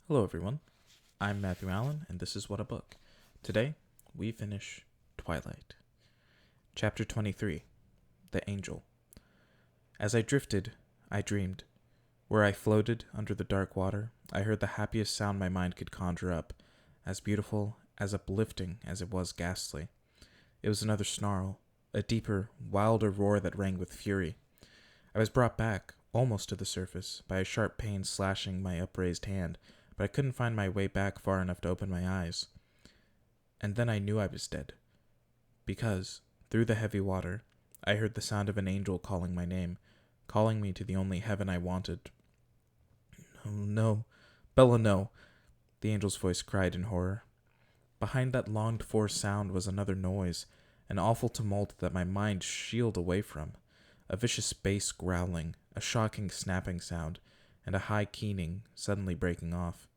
Hello, everyone. I'm Matthew Allen, and this is What a Book. Today, we finish Twilight. Chapter 23 The Angel. As I drifted, I dreamed. Where I floated under the dark water, I heard the happiest sound my mind could conjure up, as beautiful, as uplifting as it was ghastly. It was another snarl, a deeper, wilder roar that rang with fury. I was brought back, almost to the surface, by a sharp pain slashing my upraised hand, but I couldn't find my way back far enough to open my eyes. And then I knew I was dead. Because, through the heavy water, I heard the sound of an angel calling my name, calling me to the only heaven I wanted. "Oh, no. Bella, no," the angel's voice cried in horror. Behind that longed-for sound was another noise, an awful tumult that my mind shield away from. A vicious bass growling, a shocking snapping sound, and a high keening suddenly breaking off.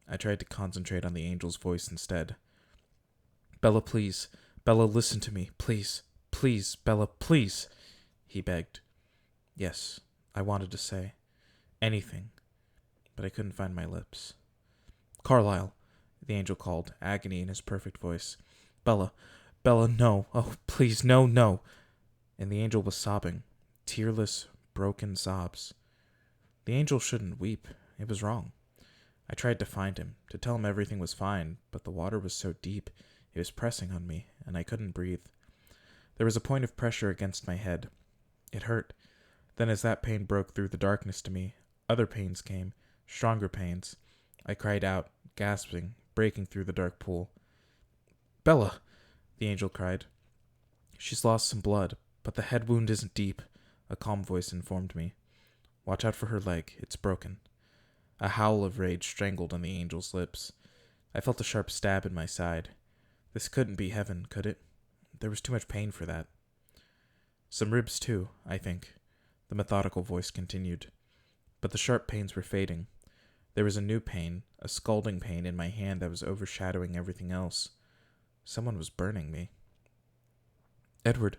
I tried to concentrate on the angel's voice instead. "Bella, please. Bella, listen to me. Please. Please, Bella, please," he begged. Yes, I wanted to say anything, but I couldn't find my lips. "Carlyle," the angel called, agony in his perfect voice. "Bella, Bella, no. Oh, please, no, no." And the angel was sobbing, tearless, broken sobs. The angel shouldn't weep. It was wrong. I tried to find him, to tell him everything was fine, but the water was so deep, it was pressing on me, and I couldn't breathe. There was a point of pressure against my head. It hurt. Then as that pain broke through the darkness to me, other pains came, stronger pains. I cried out, gasping, breaking through the dark pool. "Bella!" the angel cried. "She's lost some blood, but the head wound isn't deep," a calm voice informed me. "Watch out for her leg. It's broken." A howl of rage strangled on the angel's lips. I felt a sharp stab in my side. This couldn't be heaven, could it? There was too much pain for that. "Some ribs, too, I think," the methodical voice continued. But the sharp pains were fading. There was a new pain, a scalding pain in my hand that was overshadowing everything else. Someone was burning me. "Edward,"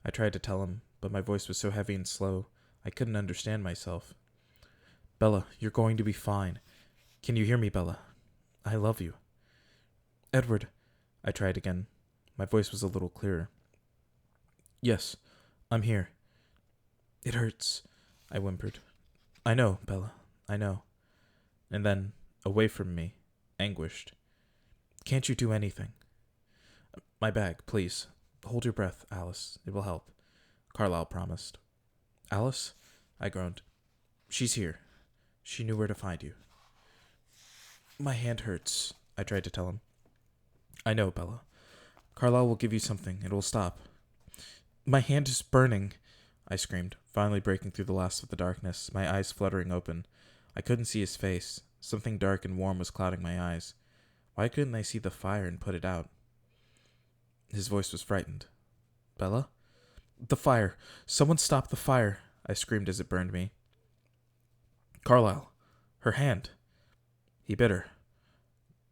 I tried to tell him, but my voice was so heavy and slow, I couldn't understand myself. "Bella, you're going to be fine. Can you hear me, Bella? I love you." "Edward," I tried again. My voice was a little clearer. "Yes, I'm here." "It hurts," I whimpered. "I know, Bella, I know." And then, away from me, anguished. "Can't you do anything?" "My bag, please. Hold your breath, Alice. It will help," Carlyle promised. "Alice?" I groaned. "She's here. She knew where to find you." "My hand hurts," I tried to tell him. "I know, Bella. Carlyle will give you something. It will stop." "My hand is burning," I screamed, finally breaking through the last of the darkness, my eyes fluttering open. I couldn't see his face. Something dark and warm was clouding my eyes. Why couldn't I see the fire and put it out? His voice was frightened. "Bella?" "The fire! Someone stop the fire!" I screamed as it burned me. "Carlyle! Her hand!" "He bit her."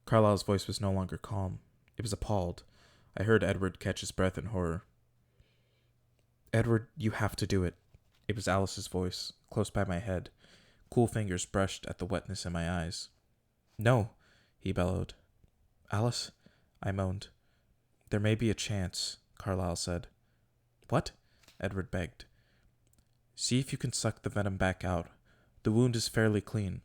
Carlyle's voice was no longer calm. It was appalled. I heard Edward catch his breath in horror. "Edward, you have to do it." It was Alice's voice, close by my head. Cool fingers brushed at the wetness in my eyes. "No," he bellowed. "Alice?" I moaned. "There may be a chance," Carlyle said. "What?" Edward begged. "See if you can suck the venom back out. The wound is fairly clean."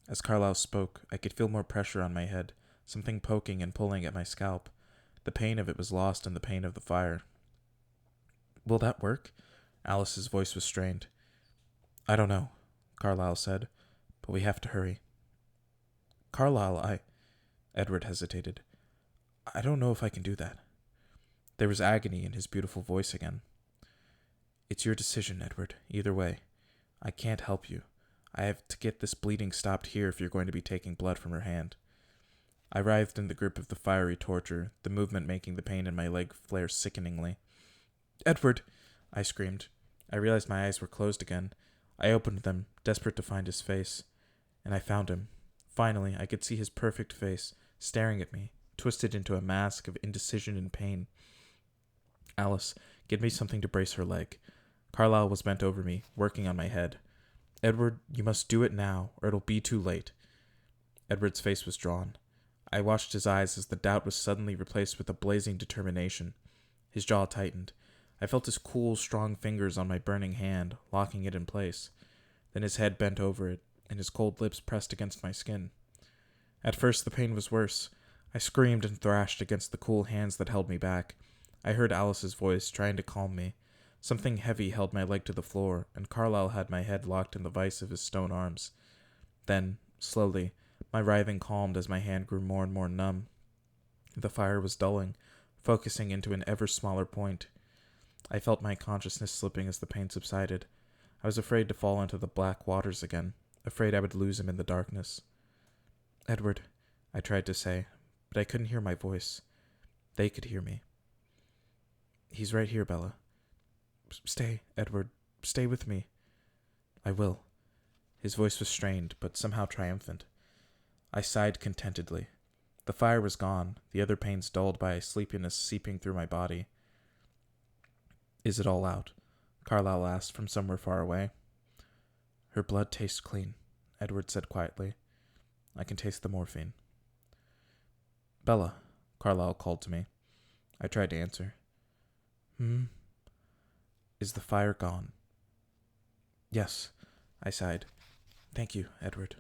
As Carlyle spoke, I could feel more pressure on my head, something poking and pulling at my scalp. The pain of it was lost in the pain of the fire. "Will that work?" Alice's voice was strained. "I don't know," Carlyle said, "but we have to hurry." "Carlyle, Edward hesitated. "I don't know if I can do that." There was agony in his beautiful voice again. "It's your decision, Edward, either way. I can't help you. I have to get this bleeding stopped here if you're going to be taking blood from her hand." I writhed in the grip of the fiery torture, the movement making the pain in my leg flare sickeningly. "Edward!" I screamed. I realized my eyes were closed again. I opened them, desperate to find his face. And I found him. Finally, I could see his perfect face, staring at me, twisted into a mask of indecision and pain. "Alice, get me something to brace her leg." Carlyle was bent over me, working on my head. "Edward, you must do it now, or it'll be too late." Edward's face was drawn. I watched his eyes as the doubt was suddenly replaced with a blazing determination. His jaw tightened. I felt his cool, strong fingers on my burning hand, locking it in place. Then his head bent over it, and his cold lips pressed against my skin. At first, the pain was worse. I screamed and thrashed against the cool hands that held me back. I heard Alice's voice, trying to calm me. Something heavy held my leg to the floor, and Carlyle had my head locked in the vice of his stone arms. Then, slowly, my writhing calmed as my hand grew more and more numb. The fire was dulling, focusing into an ever smaller point. I felt my consciousness slipping as the pain subsided. I was afraid to fall into the black waters again, afraid I would lose him in the darkness. "Edward," I tried to say, but I couldn't hear my voice. They could hear me. "He's right here, Bella. Stay, Edward. Stay with me." "I will." His voice was strained, but somehow triumphant. I sighed contentedly. The fire was gone, the other pains dulled by a sleepiness seeping through my body. "Is it all out?" Carlyle asked from somewhere far away. "Her blood tastes clean," Edward said quietly. "I can taste the morphine." "Bella," Carlyle called to me. I tried to answer. "Is the fire gone?" "Yes," I sighed. "Thank you, Edward."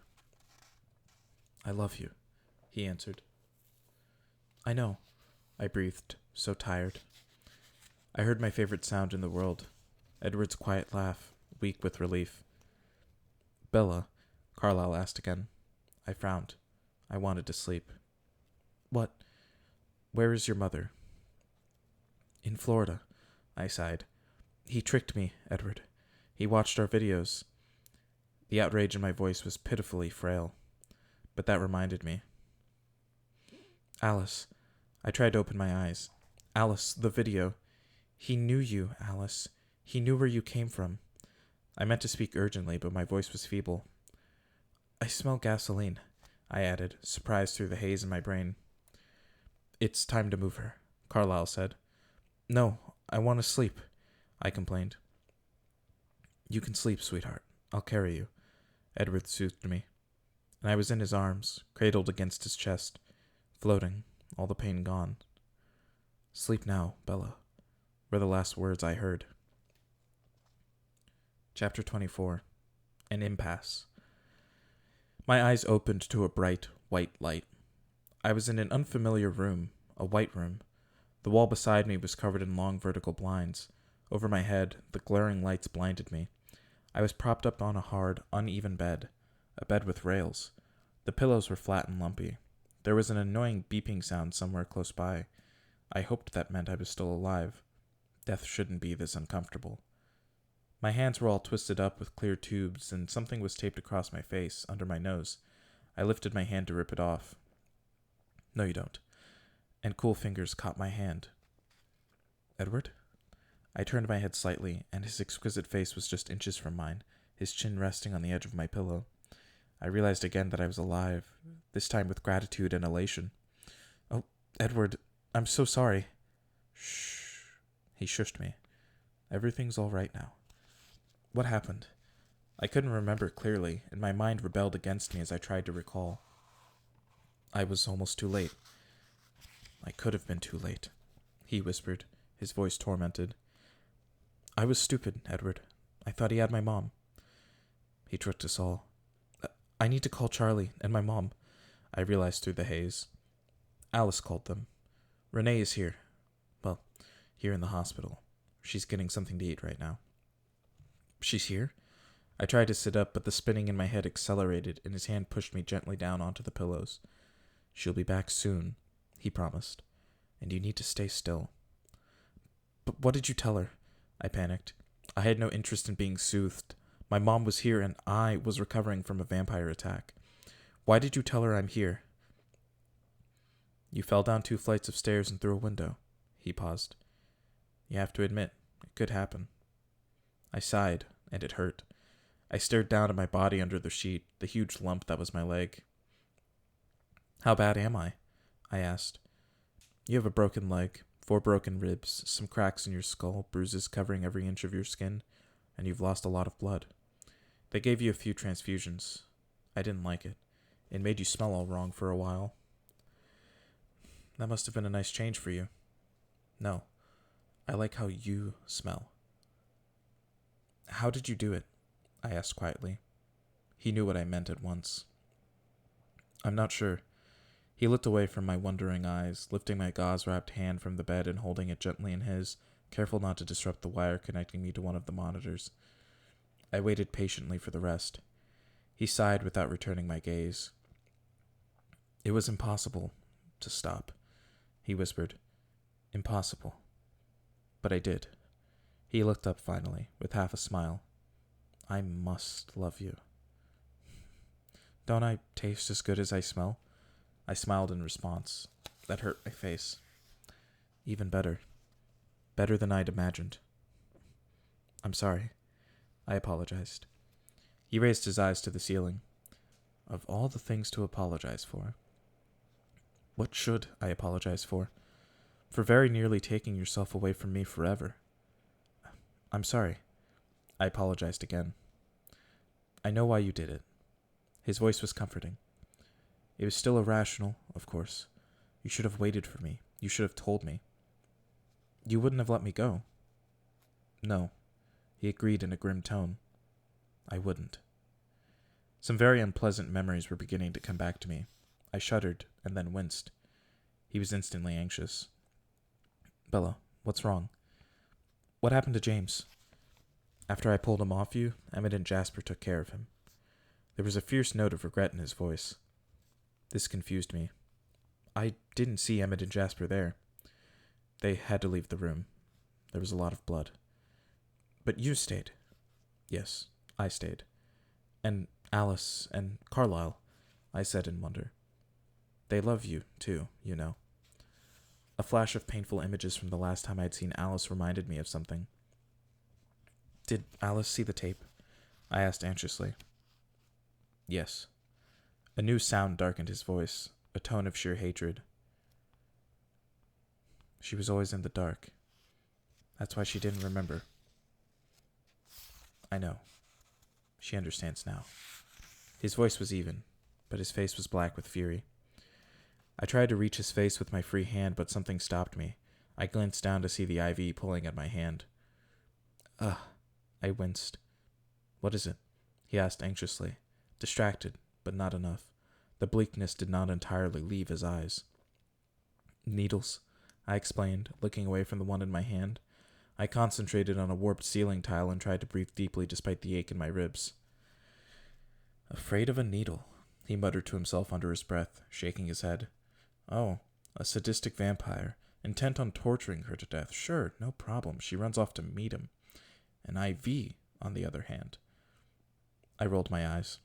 "I love you," he answered. "I know," I breathed, so tired. I heard my favorite sound in the world, Edward's quiet laugh, weak with relief. "Bella," Carlyle asked again. I frowned. I wanted to sleep. "What? Where is your mother?" "In Florida," I sighed. "He tricked me, Edward. He watched our videos." The outrage in my voice was pitifully frail, but that reminded me. "Alice." I tried to open my eyes. "Alice, the video. He knew you, Alice. He knew where you came from." I meant to speak urgently, but my voice was feeble. "I smell gasoline," I added, surprised through the haze in my brain. "It's time to move her," Carlyle said. "No, I want to sleep," I complained. "You can sleep, sweetheart. I'll carry you," Edward soothed me, and I was in his arms, cradled against his chest, floating, all the pain gone. "Sleep now, Bella," were the last words I heard. Chapter 24. An Impasse. My eyes opened to a bright, white light. I was in an unfamiliar room, a white room. The wall beside me was covered in long vertical blinds. Over my head, the glaring lights blinded me. I was propped up on a hard, uneven bed, a bed with rails. The pillows were flat and lumpy. There was an annoying beeping sound somewhere close by. I hoped that meant I was still alive. Death shouldn't be this uncomfortable. My hands were all twisted up with clear tubes, and something was taped across my face, under my nose. I lifted my hand to rip it off. "No, you don't." And cool fingers caught my hand. "Edward?" I turned my head slightly, and his exquisite face was just inches from mine, his chin resting on the edge of my pillow. I realized again that I was alive, this time with gratitude and elation. "Oh, Edward, I'm so sorry." "Shh." He shushed me. "Everything's all right now." What happened? I couldn't remember clearly, and my mind rebelled against me as I tried to recall. I was almost too late. "I could have been too late," he whispered, his voice tormented. "I was stupid, Edward. I thought he had my mom." "He tricked us all." "I need to call Charlie and my mom," I realized through the haze. Alice called them. "Renee is here. Well, here in the hospital. She's getting something to eat right now." "She's here?" I tried to sit up, but the spinning in my head accelerated, and his hand pushed me gently down onto the pillows. "She'll be back soon," he promised, "and you need to stay still." "But what did you tell her?" I panicked. I had no interest in being soothed. My mom was here, and I was recovering from a vampire attack. "Why did you tell her I'm here?" "You fell down 2 flights of stairs and through a window." He paused. "You have to admit, it could happen." I sighed, and it hurt. I stared down at my body under the sheet, the huge lump that was my leg. "How bad am I?" I asked. "You have a broken leg, 4 broken ribs, some cracks in your skull, bruises covering every inch of your skin, and you've lost a lot of blood. They gave you a few transfusions. I didn't like it. It made you smell all wrong for a while. That must have been a nice change for you. No, I like how you smell. How did you do it? I asked quietly. He knew what I meant at once. I'm not sure. He looked away from my wondering eyes, lifting my gauze-wrapped hand from the bed and holding it gently in his, careful not to disrupt the wire connecting me to one of the monitors. I waited patiently for the rest. He sighed without returning my gaze. It was impossible to stop, he whispered. Impossible. But I did. He looked up finally, with half a smile. I must love you. Don't I taste as good as I smell? I smiled in response. That hurt my face. Even better. Better than I'd imagined. I'm sorry. I apologized. He raised his eyes to the ceiling. Of all the things to apologize for. What should I apologize for? For very nearly taking yourself away from me forever. I'm sorry. I apologized again. I know why you did it. His voice was comforting. It was still irrational, of course. You should have waited for me. You should have told me. You wouldn't have let me go. No, he agreed in a grim tone. I wouldn't. Some very unpleasant memories were beginning to come back to me. I shuddered and then winced. He was instantly anxious. Bella, what's wrong? What happened to James? After I pulled him off you, Emmett and Jasper took care of him. There was a fierce note of regret in his voice. This confused me. I didn't see Emmett and Jasper there. They had to leave the room. There was a lot of blood. But you stayed. Yes, I stayed. And Alice and Carlisle, I said in wonder. They love you, too, you know. A flash of painful images from the last time I'd seen Alice reminded me of something. Did Alice see the tape? I asked anxiously. Yes. A new sound darkened his voice, a tone of sheer hatred. She was always in the dark. That's why she didn't remember. I know. She understands now. His voice was even, but his face was black with fury. I tried to reach his face with my free hand, but something stopped me. I glanced down to see the IV pulling at my hand. Ugh, I winced. What is it? He asked anxiously. Distracted, but not enough. The bleakness did not entirely leave his eyes. Needles, I explained, looking away from the one in my hand. I concentrated on a warped ceiling tile and tried to breathe deeply despite the ache in my ribs. Afraid of a needle, he muttered to himself under his breath, shaking his head. Oh, a sadistic vampire, intent on torturing her to death. Sure, no problem. She runs off to meet him. An IV, on the other hand. I rolled my eyes.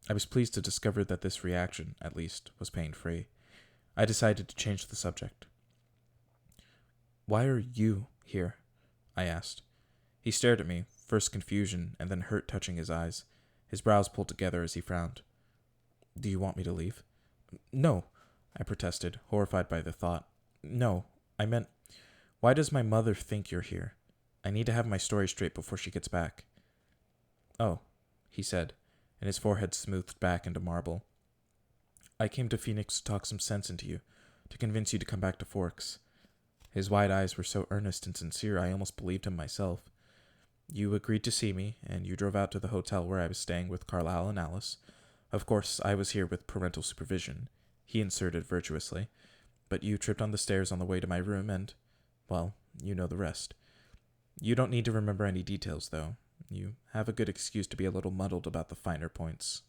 I was pleased to discover that this reaction, at least, was pain-free. I decided to change the subject. Why are you here? I asked. He stared at me, first confusion and then hurt touching his eyes. His brows pulled together as he frowned. Do you want me to leave? No, I protested, horrified by the thought. No, I meant, why does my mother think you're here? I need to have my story straight before she gets back. Oh, he said, and his forehead smoothed back into marble. I came to Phoenix to talk some sense into you, to convince you to come back to Forks. His wide eyes were so earnest and sincere I almost believed him myself. You agreed to see me, and you drove out to the hotel where I was staying with Carlisle and Alice. Of course, I was here with parental supervision, he inserted virtuously, but you tripped on the stairs on the way to my room and, well, you know the rest. You don't need to remember any details, though. You have a good excuse to be a little muddled about the finer points.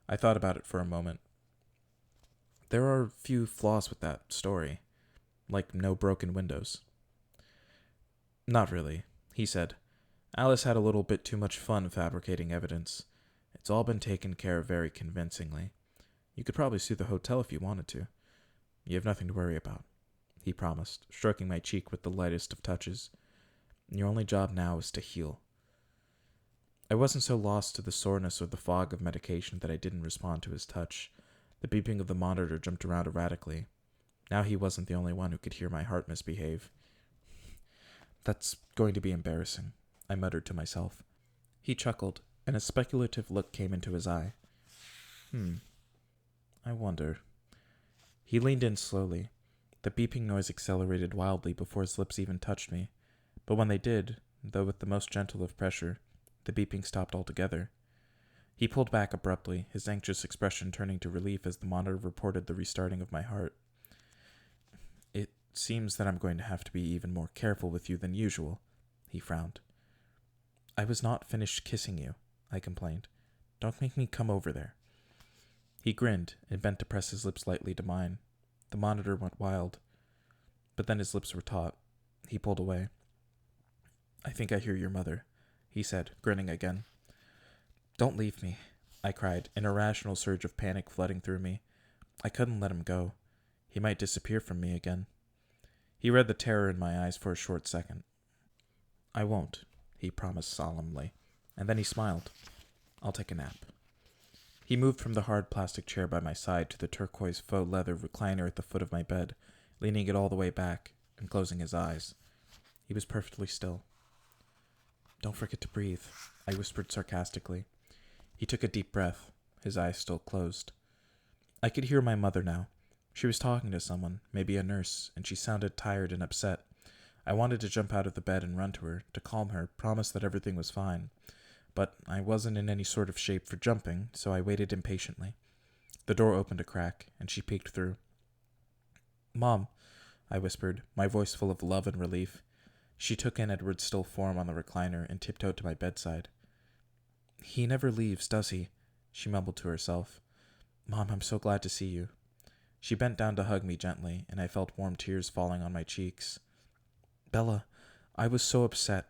I thought about it for a moment. There are a few flaws with that story, like no broken windows. Not really, he said. Alice had a little bit too much fun fabricating evidence. It's all been taken care of very convincingly. You could probably sue the hotel if you wanted to. You have nothing to worry about, he promised, stroking my cheek with the lightest of touches. Your only job now is to heal. I wasn't so lost to the soreness or the fog of medication that I didn't respond to his touch. The beeping of the monitor jumped around erratically. Now he wasn't the only one who could hear my heart misbehave. That's going to be embarrassing, I muttered to myself. He chuckled, and a speculative look came into his eye. I wonder. He leaned in slowly. The beeping noise accelerated wildly before his lips even touched me, but when they did, though with the most gentle of pressure, the beeping stopped altogether. He pulled back abruptly, his anxious expression turning to relief as the monitor reported the restarting of my heart. It seems that I'm going to have to be even more careful with you than usual, he frowned. I was not finished kissing you, I complained. Don't make me come over there. He grinned and bent to press his lips lightly to mine. The monitor went wild, but then his lips were taut. He pulled away. I think I hear your mother, he said, grinning again. Don't leave me, I cried, an irrational surge of panic flooding through me. I couldn't let him go. He might disappear from me again. He read the terror in my eyes for a short second. I won't, he promised solemnly, and then he smiled. I'll take a nap. He moved from the hard plastic chair by my side to the turquoise faux leather recliner at the foot of my bed, leaning it all the way back and closing his eyes. He was perfectly still. Don't forget to breathe, I whispered sarcastically. He took a deep breath, his eyes still closed. I could hear my mother now. She was talking to someone, maybe a nurse, and she sounded tired and upset. I wanted to jump out of the bed and run to her, to calm her, promise that everything was fine. But I wasn't in any sort of shape for jumping, so I waited impatiently. The door opened a crack, and she peeked through. Mom, I whispered, my voice full of love and relief. She took in Edward's still form on the recliner and tiptoed to my bedside. He never leaves, does he? She mumbled to herself. Mom, I'm so glad to see you. She bent down to hug me gently, and I felt warm tears falling on my cheeks. Bella, I was so upset.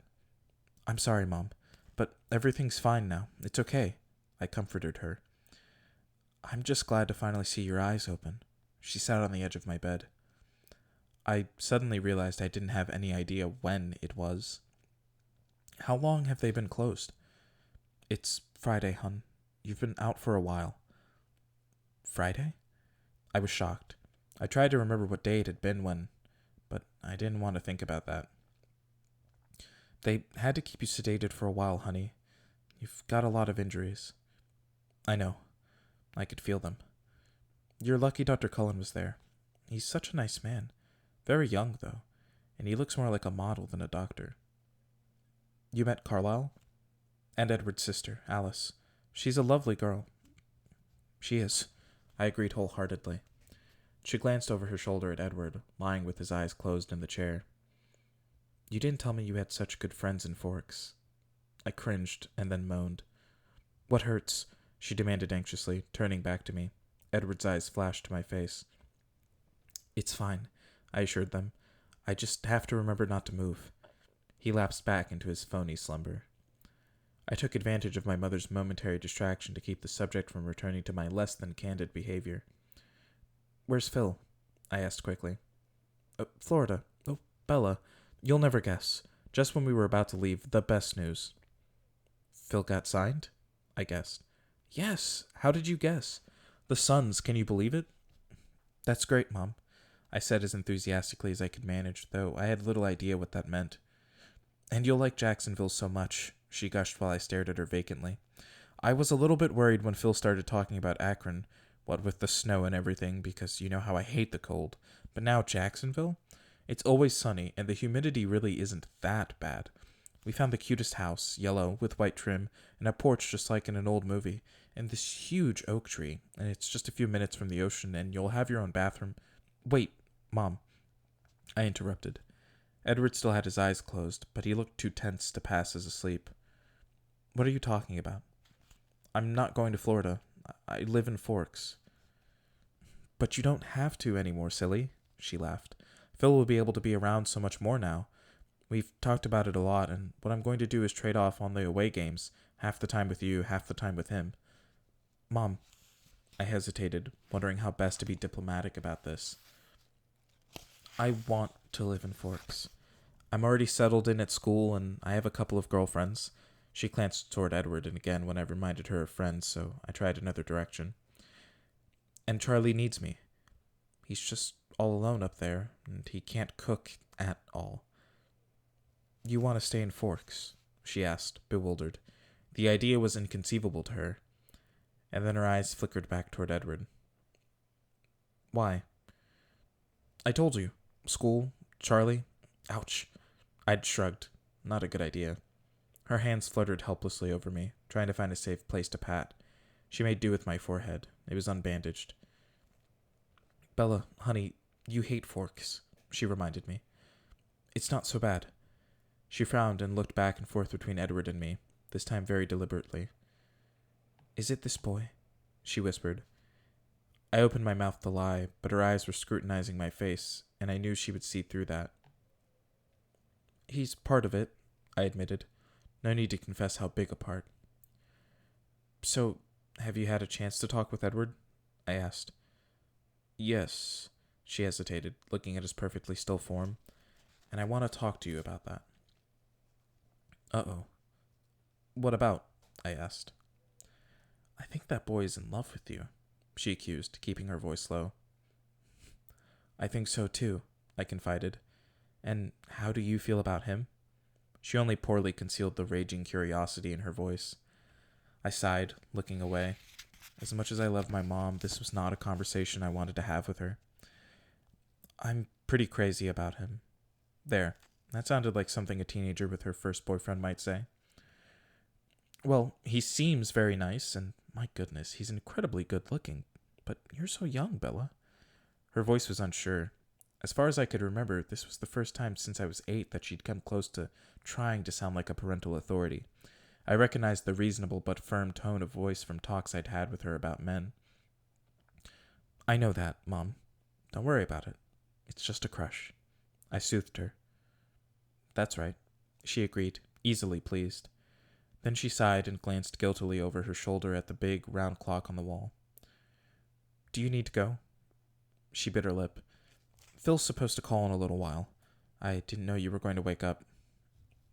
I'm sorry, Mom, but everything's fine now. It's okay, I comforted her. I'm just glad to finally see your eyes open. She sat on the edge of my bed. I suddenly realized I didn't have any idea when it was. How long have they been closed? It's Friday, hun. You've been out for a while. Friday? I was shocked. I tried to remember what day it had been when, but I didn't want to think about that. They had to keep you sedated for a while, honey. You've got a lot of injuries. I know. I could feel them. You're lucky Dr. Cullen was there. He's such a nice man. Very young, though, and he looks more like a model than a doctor. You met Carlisle? And Edward's sister, Alice. She's a lovely girl. She is, I agreed wholeheartedly. She glanced over her shoulder at Edward, lying with his eyes closed in the chair. You didn't tell me you had such good friends in Forks. I cringed and then moaned. What hurts? She demanded anxiously, turning back to me. Edward's eyes flashed to my face. It's fine, I assured them. I just have to remember not to move. He lapsed back into his phony slumber. I took advantage of my mother's momentary distraction to keep the subject from returning to my less than candid behavior. Where's Phil? I asked quickly. Florida. Oh, Bella, you'll never guess. Just when we were about to leave, the best news. Phil got signed? I guessed. Yes, how did you guess? The Suns, can you believe it? That's great, Mom, I said as enthusiastically as I could manage, though I had little idea what that meant. And you'll like Jacksonville so much, she gushed while I stared at her vacantly. I was a little bit worried when Phil started talking about Akron, what with the snow and everything, because you know how I hate the cold. But now Jacksonville? It's always sunny, and the humidity really isn't that bad. We found the cutest house, yellow, with white trim, and a porch just like in an old movie, and this huge oak tree, and it's just a few minutes from the ocean, and you'll have your own bathroom. Wait, Mom, I interrupted. Edward still had his eyes closed, but he looked too tense to pass as asleep. What are you talking about? I'm not going to Florida. I live in Forks. But you don't have to anymore, silly, she laughed. Phil will be able to be around so much more now. We've talked about it a lot, and what I'm going to do is trade off on the away games, half the time with you, half the time with him. Mom, I hesitated, wondering how best to be diplomatic about this. I want to live in Forks. I'm already settled in at school, and I have a couple of girlfriends. She glanced toward Edward, and again when I reminded her of friends, so I tried another direction. And Charlie needs me. He's just all alone up there, and he can't cook at all. You want to stay in Forks? She asked, bewildered. The idea was inconceivable to her. And then her eyes flickered back toward Edward. Why? I told you. School, Charlie. Ouch. I'd shrugged. Not a good idea. Her hands fluttered helplessly over me, trying to find a safe place to pat. She made do with my forehead. It was unbandaged. Bella, honey, you hate forks, she reminded me. It's not so bad. She frowned and looked back and forth between Edward and me, this time very deliberately. Is it this boy? She whispered. I opened my mouth to lie, but her eyes were scrutinizing my face, and I knew she would see through that. He's part of it, I admitted. No need to confess how big a part. So, have you had a chance to talk with Edward? I asked. Yes, she hesitated, looking at his perfectly still form. And I want to talk to you about that. Uh-oh. What about? I asked. I think that boy is in love with you, she accused, keeping her voice low. I think so too, I confided. And how do you feel about him? She only poorly concealed the raging curiosity in her voice. I sighed, looking away. As much as I love my mom, this was not a conversation I wanted to have with her. I'm pretty crazy about him. There, that sounded like something a teenager with her first boyfriend might say. Well, he seems very nice, and my goodness, he's incredibly good looking. But you're so young, Bella. Her voice was unsure. As far as I could remember, this was the first time since I was 8 that she'd come close to trying to sound like a parental authority. I recognized the reasonable but firm tone of voice from talks I'd had with her about men. I know that, Mom. Don't worry about it. It's just a crush. I soothed her. That's right, she agreed, easily pleased. Then she sighed and glanced guiltily over her shoulder at the big, round clock on the wall. Do you need to go? She bit her lip. Phil's supposed to call in a little while. I didn't know you were going to wake up.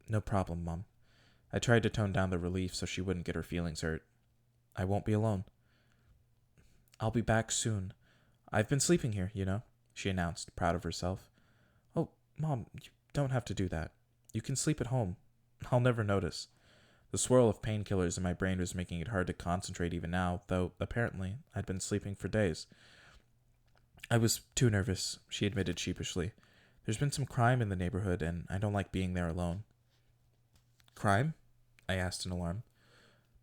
No problem, Mom. I tried to tone down the relief so she wouldn't get her feelings hurt. I won't be alone. I'll be back soon. I've been sleeping here, you know, she announced, proud of herself. Oh, Mom, you don't have to do that. You can sleep at home. I'll never notice. The swirl of painkillers in my brain was making it hard to concentrate even now, though apparently I'd been sleeping for days. I was too nervous, she admitted sheepishly. There's been some crime in the neighborhood, and I don't like being there alone. Crime? I asked in alarm.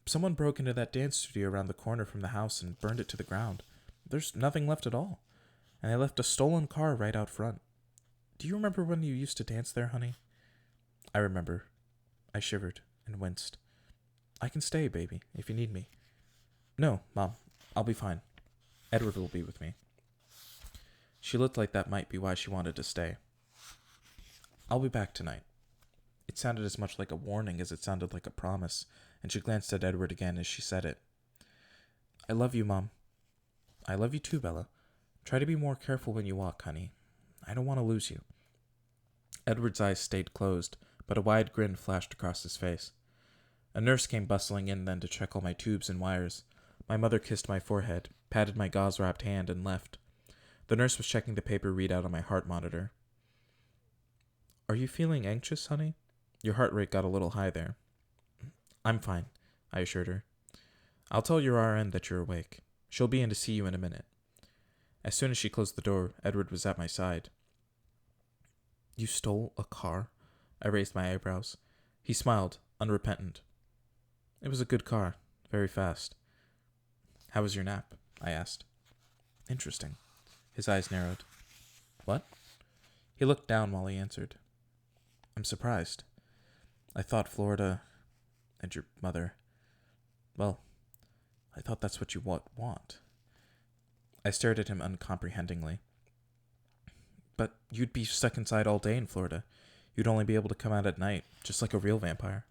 Someone broke into that dance studio around the corner from the house and burned it to the ground. There's nothing left at all. And they left a stolen car right out front. Do you remember when you used to dance there, honey? I remember. I shivered and winced. I can stay, baby, if you need me. No, Mom, I'll be fine. Edward will be with me. She looked like that might be why she wanted to stay. I'll be back tonight. It sounded as much like a warning as it sounded like a promise, and she glanced at Edward again as she said it. I love you, Mom. I love you too, Bella. Try to be more careful when you walk, honey. I don't want to lose you. Edward's eyes stayed closed, but a wide grin flashed across his face. A nurse came bustling in then to check all my tubes and wires. My mother kissed my forehead, patted my gauze-wrapped hand, and left. The nurse was checking the paper readout on my heart monitor. Are you feeling anxious, honey? Your heart rate got a little high there. I'm fine, I assured her. I'll tell your RN that you're awake. She'll be in to see you in a minute. As soon as she closed the door, Edward was at my side. You stole a car? I raised my eyebrows. He smiled, unrepentant. It was a good car, very fast. How was your nap? I asked. Interesting. His eyes narrowed. What? He looked down while he answered. I'm surprised. I thought Florida and your mother. Well, I thought that's what you want. I stared at him uncomprehendingly. But you'd be stuck inside all day in Florida. You'd only be able to come out at night, just like a real vampire.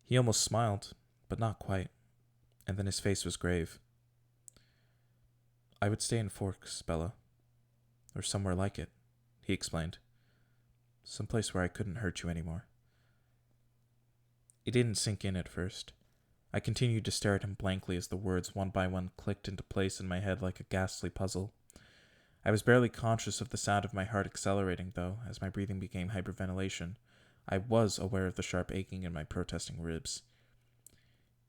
He almost smiled, but not quite, and then his face was grave. I would stay in Forks, Bella. Or somewhere like it, he explained. Someplace where I couldn't hurt you anymore. It didn't sink in at first. I continued to stare at him blankly as the words one by one clicked into place in my head like a ghastly puzzle. I was barely conscious of the sound of my heart accelerating, though, as my breathing became hyperventilation. I was aware of the sharp aching in my protesting ribs.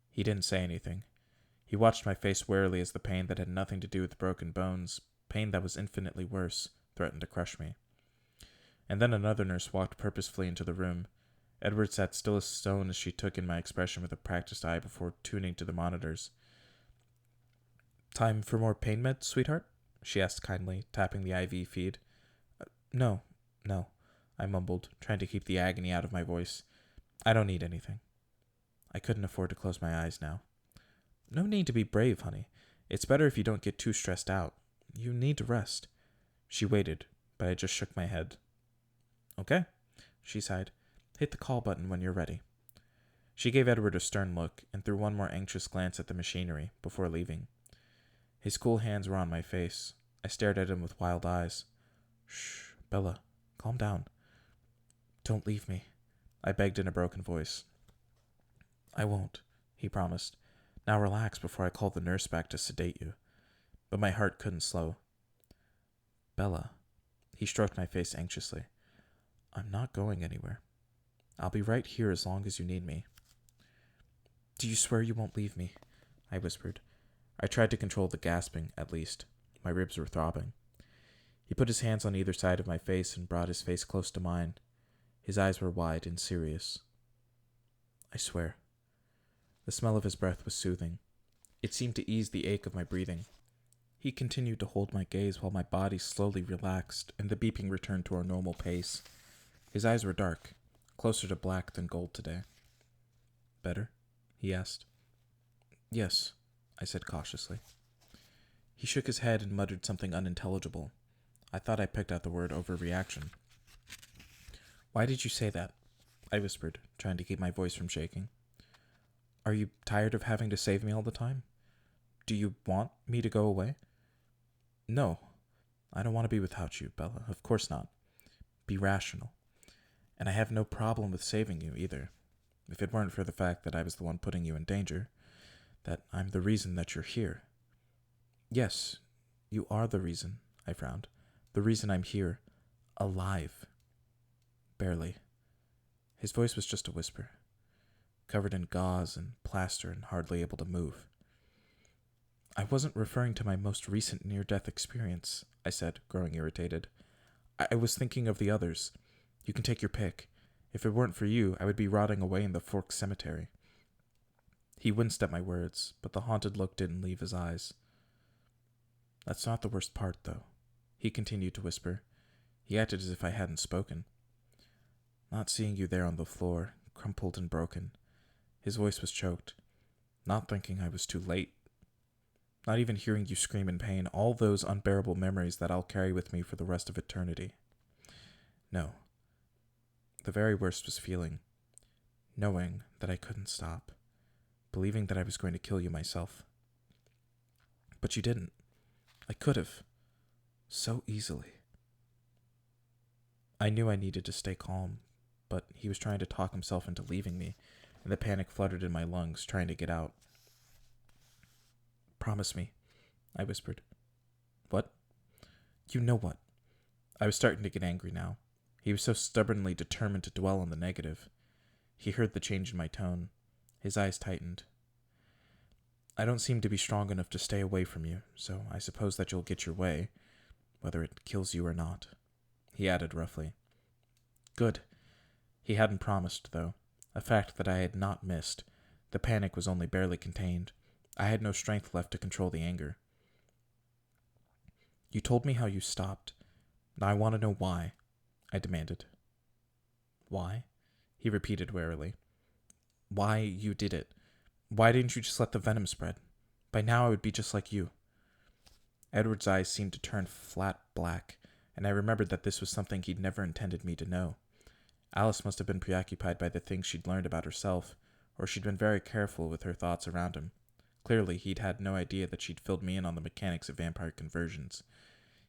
He didn't say anything. He watched my face warily as the pain that had nothing to do with broken bones pain that was infinitely worse threatened to crush me. And then another nurse walked purposefully into the room. Edward sat still as stone as she took in my expression with a practiced eye before tuning to the monitors. "Time for more pain meds, sweetheart?" she asked kindly, tapping the IV feed. No, I mumbled, trying to keep the agony out of my voice. "I don't need anything." I couldn't afford to close my eyes now. "No need to be brave, honey. It's better if you don't get too stressed out. You need to rest." She waited, but I just shook my head. "Okay," she sighed. "Hit the call button when you're ready." She gave Edward a stern look and threw one more anxious glance at the machinery before leaving. His cool hands were on my face. I stared at him with wild eyes. "Shh, Bella, calm down." "Don't leave me," I begged in a broken voice. "I won't," he promised. "Now relax before I call the nurse back to sedate you." But my heart couldn't slow. "Bella," he stroked my face anxiously. "I'm not going anywhere. I'll be right here as long as you need me." "Do you swear you won't leave me?" I whispered. I tried to control the gasping, at least. My ribs were throbbing. He put his hands on either side of my face and brought his face close to mine. His eyes were wide and serious. "I swear." The smell of his breath was soothing. It seemed to ease the ache of my breathing. He continued to hold my gaze while my body slowly relaxed and the beeping returned to our normal pace. His eyes were dark, closer to black than gold today. "Better?" he asked. "Yes," I said cautiously. He shook his head and muttered something unintelligible. I thought I picked out the word overreaction. "Why did you say that?" I whispered, trying to keep my voice from shaking. "Are you tired of having to save me all the time? Do you want me to go away?" "No, I don't want to be without you, Bella. Of course not. Be rational. And I have no problem with saving you, either. If it weren't for the fact that I was the one putting you in danger, that I'm the reason that you're here." "Yes, you are the reason," I frowned. "The reason I'm here. Alive." "Barely." His voice was just a whisper, covered in gauze and plaster and hardly able to move. "I wasn't referring to my most recent near-death experience," I said, growing irritated. I was thinking of the others. You can take your pick. If it weren't for you, I would be rotting away in the Forks Cemetery." He winced at my words, but the haunted look didn't leave his eyes. "That's not the worst part, though," he continued to whisper. He acted as if I hadn't spoken. "Not seeing you there on the floor, crumpled and broken." His voice was choked. "Not thinking I was too late. Not even hearing you scream in pain, all those unbearable memories that I'll carry with me for the rest of eternity. No. The very worst was knowing that I couldn't stop, believing that I was going to kill you myself. But you didn't. I could have. So easily." I knew I needed to stay calm, but he was trying to talk himself into leaving me, and the panic fluttered in my lungs, trying to get out. "Promise me," I whispered. "What?" "You know what." I was starting to get angry now. He was so stubbornly determined to dwell on the negative. He heard the change in my tone. His eyes tightened. "I don't seem to be strong enough to stay away from you, so I suppose that you'll get your way, whether it kills you or not," he added roughly. Good. He hadn't promised, though, a fact that I had not missed. The panic was only barely contained. I had no strength left to control the anger. "You told me how you stopped. Now I want to know why," I demanded. "Why?" he repeated warily. "Why you did it. Why didn't you just let the venom spread? By now I would be just like you." Edward's eyes seemed to turn flat black, and I remembered that this was something he'd never intended me to know. Alice must have been preoccupied by the things she'd learned about herself, or she'd been very careful with her thoughts around him. Clearly, he'd had no idea that she'd filled me in on the mechanics of vampire conversions.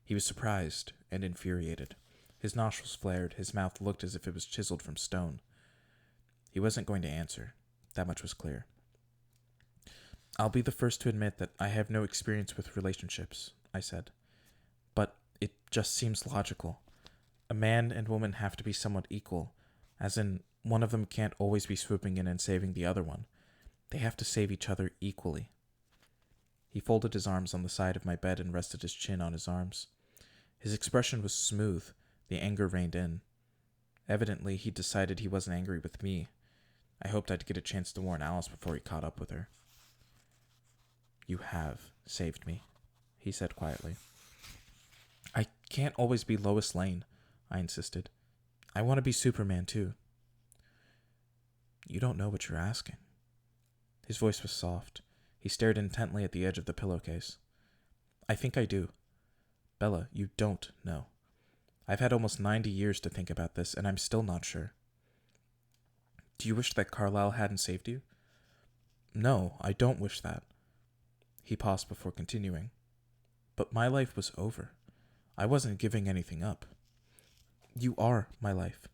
He was surprised and infuriated. His nostrils flared, his mouth looked as if it was chiseled from stone. He wasn't going to answer. That much was clear. "I'll be the first to admit that I have no experience with relationships," I said. "But it just seems logical. A man and woman have to be somewhat equal, as in, one of them can't always be swooping in and saving the other one. They have to save each other equally." He folded his arms on the side of my bed and rested his chin on his arms. His expression was smooth. The anger reined in. Evidently, he decided he wasn't angry with me. I hoped I'd get a chance to warn Alice before he caught up with her. "You have saved me," he said quietly. "I can't always be Lois Lane," I insisted. "I want to be Superman, too." "You don't know what you're asking." His voice was soft. He stared intently at the edge of the pillowcase. "I think I do. Bella, you don't know. I've had almost 90 years to think about this, and I'm still not sure." "Do you wish that Carlisle hadn't saved you?" "No, I don't wish that." He paused before continuing. "But my life was over. I wasn't giving anything up. You are my life.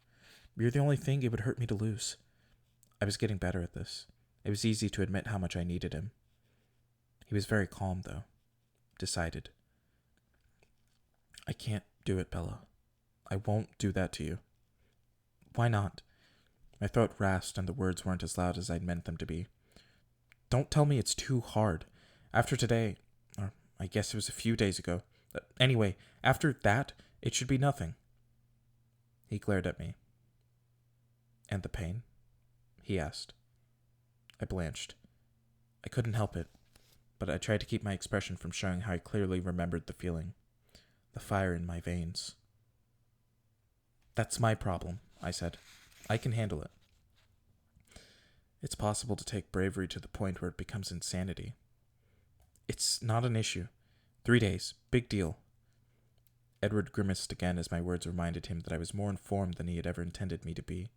You're the only thing it would hurt me to lose." I was getting better at this. It was easy to admit how much I needed him. He was very calm, though. Decided. "I can't do it, Bella. I won't do that to you." "Why not?" My throat rasped and the words weren't as loud as I'd meant them to be. "Don't tell me it's too hard. After today, or I guess it was a few days ago. Anyway, after that, it should be nothing." He glared at me. "And the pain?" he asked. I blanched. I couldn't help it, but I tried to keep my expression from showing how I clearly remembered the feeling. The fire in my veins. "That's my problem," I said. "I can handle it." "It's possible to take bravery to the point where it becomes insanity." "It's not an issue. 3 days. Big deal." Edward grimaced again as my words reminded him that I was more informed than he had ever intended me to be.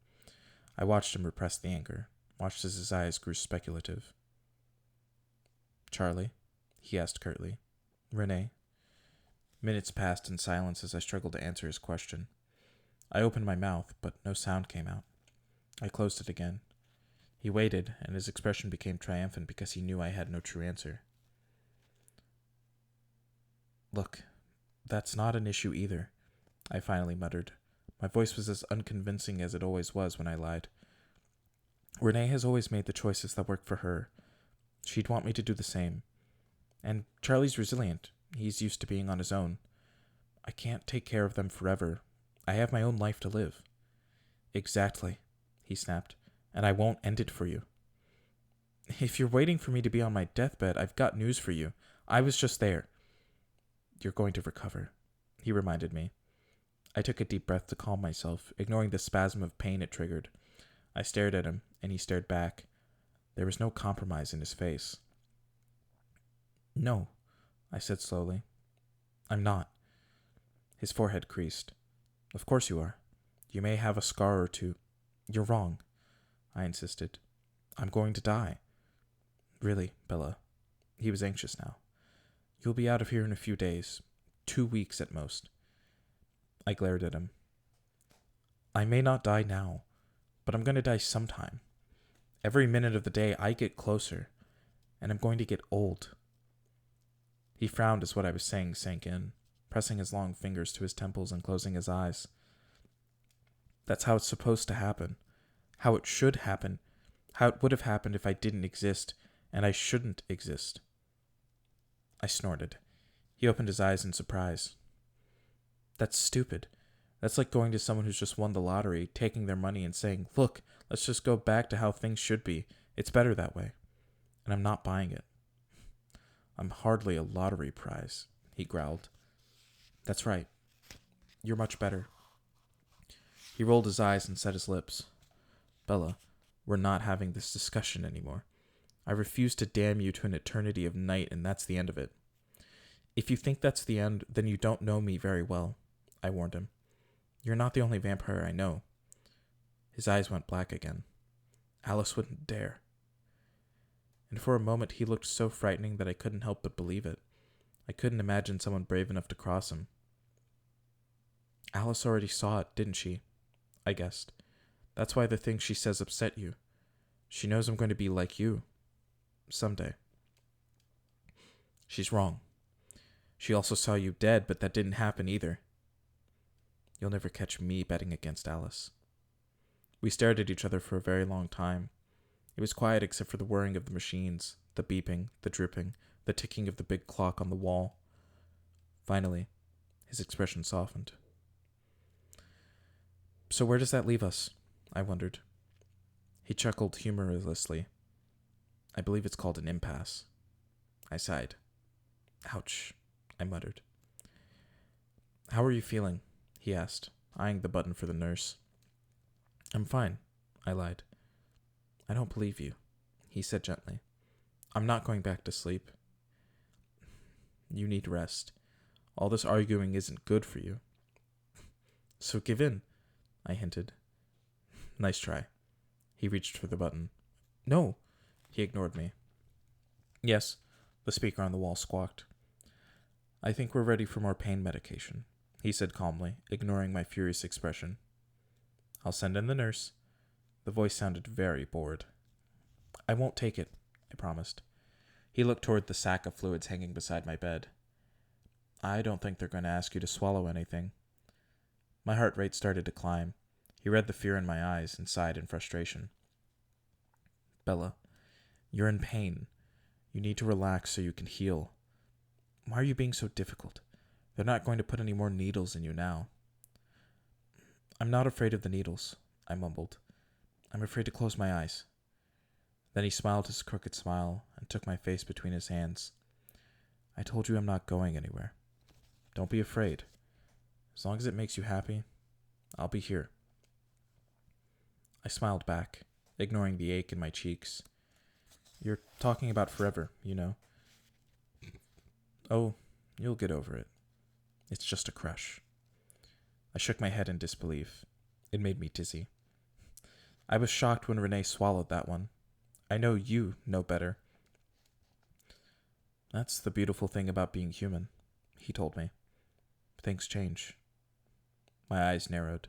I watched him repress the anger, watched as his eyes grew speculative. "Charlie?" he asked curtly. "Renee?" Minutes passed in silence as I struggled to answer his question. I opened my mouth, but no sound came out. I closed it again. He waited, and his expression became triumphant because he knew I had no true answer. "Look, that's not an issue either," I finally muttered. My voice was as unconvincing as it always was when I lied. "Renee has always made the choices that work for her. She'd want me to do the same. And Charlie's resilient. He's used to being on his own. I can't take care of them forever. I have my own life to live." "Exactly," he snapped. "And I won't end it for you." "If you're waiting for me to be on my deathbed, I've got news for you. I was just there." "You're going to recover," he reminded me. I took a deep breath to calm myself, ignoring the spasm of pain it triggered. I stared at him, and he stared back. There was no compromise in his face. "No," I said slowly. "I'm not." His forehead creased. "Of course you are. You may have a scar or two." "You're wrong," I insisted. "I'm going to die." "Really, Bella." He was anxious now. "You'll be out of here in a few days. 2 weeks at most." I glared at him. "I may not die now, but I'm going to die sometime. Every minute of the day I get closer, and I'm going to get old." He frowned as what I was saying sank in, pressing his long fingers to his temples and closing his eyes. "That's how it's supposed to happen. How it should happen. How it would have happened if I didn't exist, and I shouldn't exist." I snorted. He opened his eyes in surprise. "That's stupid. That's like going to someone who's just won the lottery, taking their money and saying, 'Look, let's just go back to how things should be. It's better that way.' And I'm not buying it." "I'm hardly a lottery prize," he growled. "That's right. You're much better." He rolled his eyes and set his lips. "Bella, we're not having this discussion anymore. I refuse to damn you to an eternity of night, and that's the end of it." "If you think that's the end, then you don't know me very well," I warned him. "You're not the only vampire I know." His eyes went black again. "Alice wouldn't dare." And for a moment he looked so frightening that I couldn't help but believe it. I couldn't imagine someone brave enough to cross him. "Alice already saw it, didn't she?" I guessed. "That's why the things she says upset you. She knows I'm going to be like you. Someday." "She's wrong. She also saw you dead, but that didn't happen either." "You'll never catch me betting against Alice." We stared at each other for a very long time. It was quiet except for the whirring of the machines, the beeping, the dripping, the ticking of the big clock on the wall. Finally, his expression softened. So where does that leave us? I wondered. He chuckled humorously. I believe it's called an impasse. I sighed. Ouch, I muttered. How are you feeling? He asked, eyeing the button for the nurse. I'm fine, I lied. I don't believe you, he said gently. I'm not going back to sleep. You need rest. All this arguing isn't good for you. So give in, I hinted. Nice try. He reached for the button. No, he ignored me. Yes, the speaker on the wall squawked. I think we're ready for more pain medication, he said calmly, ignoring my furious expression. I'll send in the nurse. The voice sounded very bored. I won't take it, I promised. He looked toward the sack of fluids hanging beside my bed. I don't think they're going to ask you to swallow anything. My heart rate started to climb. He read the fear in my eyes and sighed in frustration. Bella, you're in pain. You need to relax so you can heal. Why are you being so difficult? They're not going to put any more needles in you now. I'm not afraid of the needles, I mumbled. I'm afraid to close my eyes. Then he smiled his crooked smile and took my face between his hands. I told you I'm not going anywhere. Don't be afraid. As long as it makes you happy, I'll be here. I smiled back, ignoring the ache in my cheeks. You're talking about forever, you know. Oh, you'll get over it. It's just a crush. I shook my head in disbelief. It made me dizzy. I was shocked when Renee swallowed that one. I know you know better. That's the beautiful thing about being human, he told me. Things change. My eyes narrowed.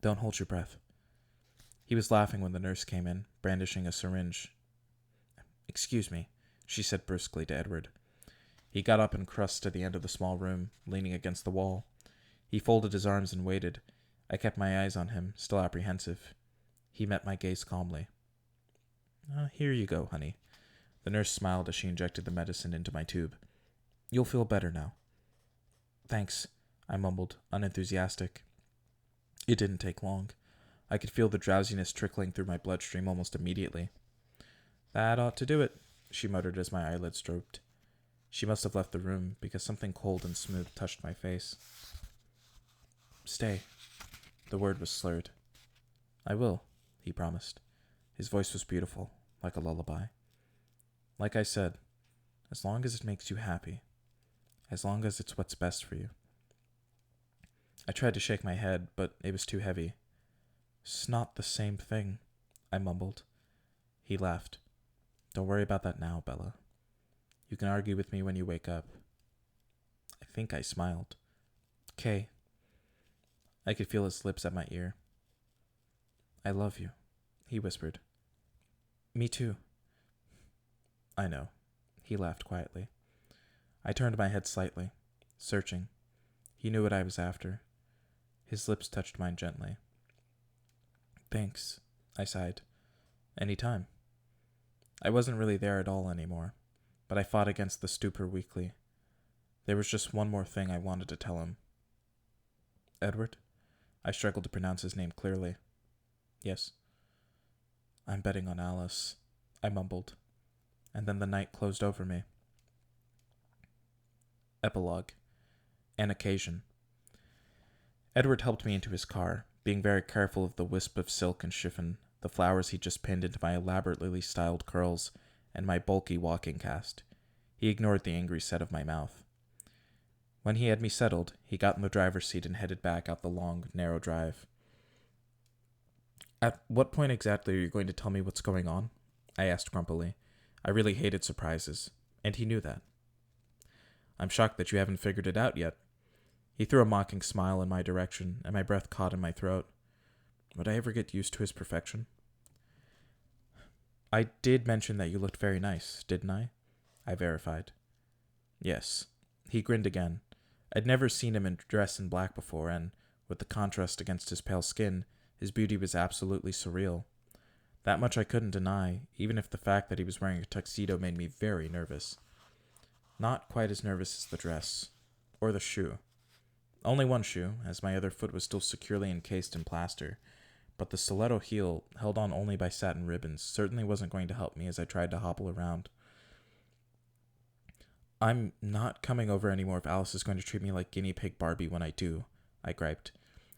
Don't hold your breath. He was laughing when the nurse came in, brandishing a syringe. Excuse me, she said brusquely to Edward. He got up and crossed to the end of the small room, leaning against the wall. He folded his arms and waited. I kept my eyes on him, still apprehensive. He met my gaze calmly. Here you go, honey. The nurse smiled as she injected the medicine into my tube. You'll feel better now. Thanks, I mumbled, unenthusiastic. It didn't take long. I could feel the drowsiness trickling through my bloodstream almost immediately. That ought to do it, she muttered as my eyelids drooped. She must have left the room because something cold and smooth touched my face. Stay. The word was slurred. I will, he promised. His voice was beautiful, like a lullaby. Like I said, as long as it makes you happy, as long as it's what's best for you. I tried to shake my head, but it was too heavy. It's not the same thing, I mumbled. He laughed. Don't worry about that now, Bella. You can argue with me when you wake up. I think I smiled. Kay. I could feel his lips at my ear. I love you, he whispered. Me too. I know. He laughed quietly. I turned my head slightly, searching. He knew what I was after. His lips touched mine gently. Thanks, I sighed. Any time. I wasn't really there at all anymore, but I fought against the stupor weakly. There was just one more thing I wanted to tell him. Edward? I struggled to pronounce his name clearly. Yes. I'm betting on Alice, I mumbled, and then the night closed over me. Epilogue. An occasion. Edward helped me into his car, being very careful of the wisp of silk and chiffon, the flowers he'd just pinned into my elaborately styled curls, and my bulky walking cast. He ignored the angry set of my mouth. When he had me settled, he got in the driver's seat and headed back out the long, narrow drive. At what point exactly are you going to tell me what's going on? I asked grumpily. I really hated surprises, and he knew that. I'm shocked that you haven't figured it out yet. He threw a mocking smile in my direction, and my breath caught in my throat. Would I ever get used to his perfection? I did mention that you looked very nice, didn't I? I verified. Yes. He grinned again. I'd never seen him dressed in black before, and, with the contrast against his pale skin, his beauty was absolutely surreal. That much I couldn't deny, even if the fact that he was wearing a tuxedo made me very nervous. Not quite as nervous as the dress, or the shoe. Only one shoe, as my other foot was still securely encased in plaster, but the stiletto heel, held on only by satin ribbons, certainly wasn't going to help me as I tried to hobble around. I'm not coming over anymore if Alice is going to treat me like guinea pig Barbie when I do, I griped.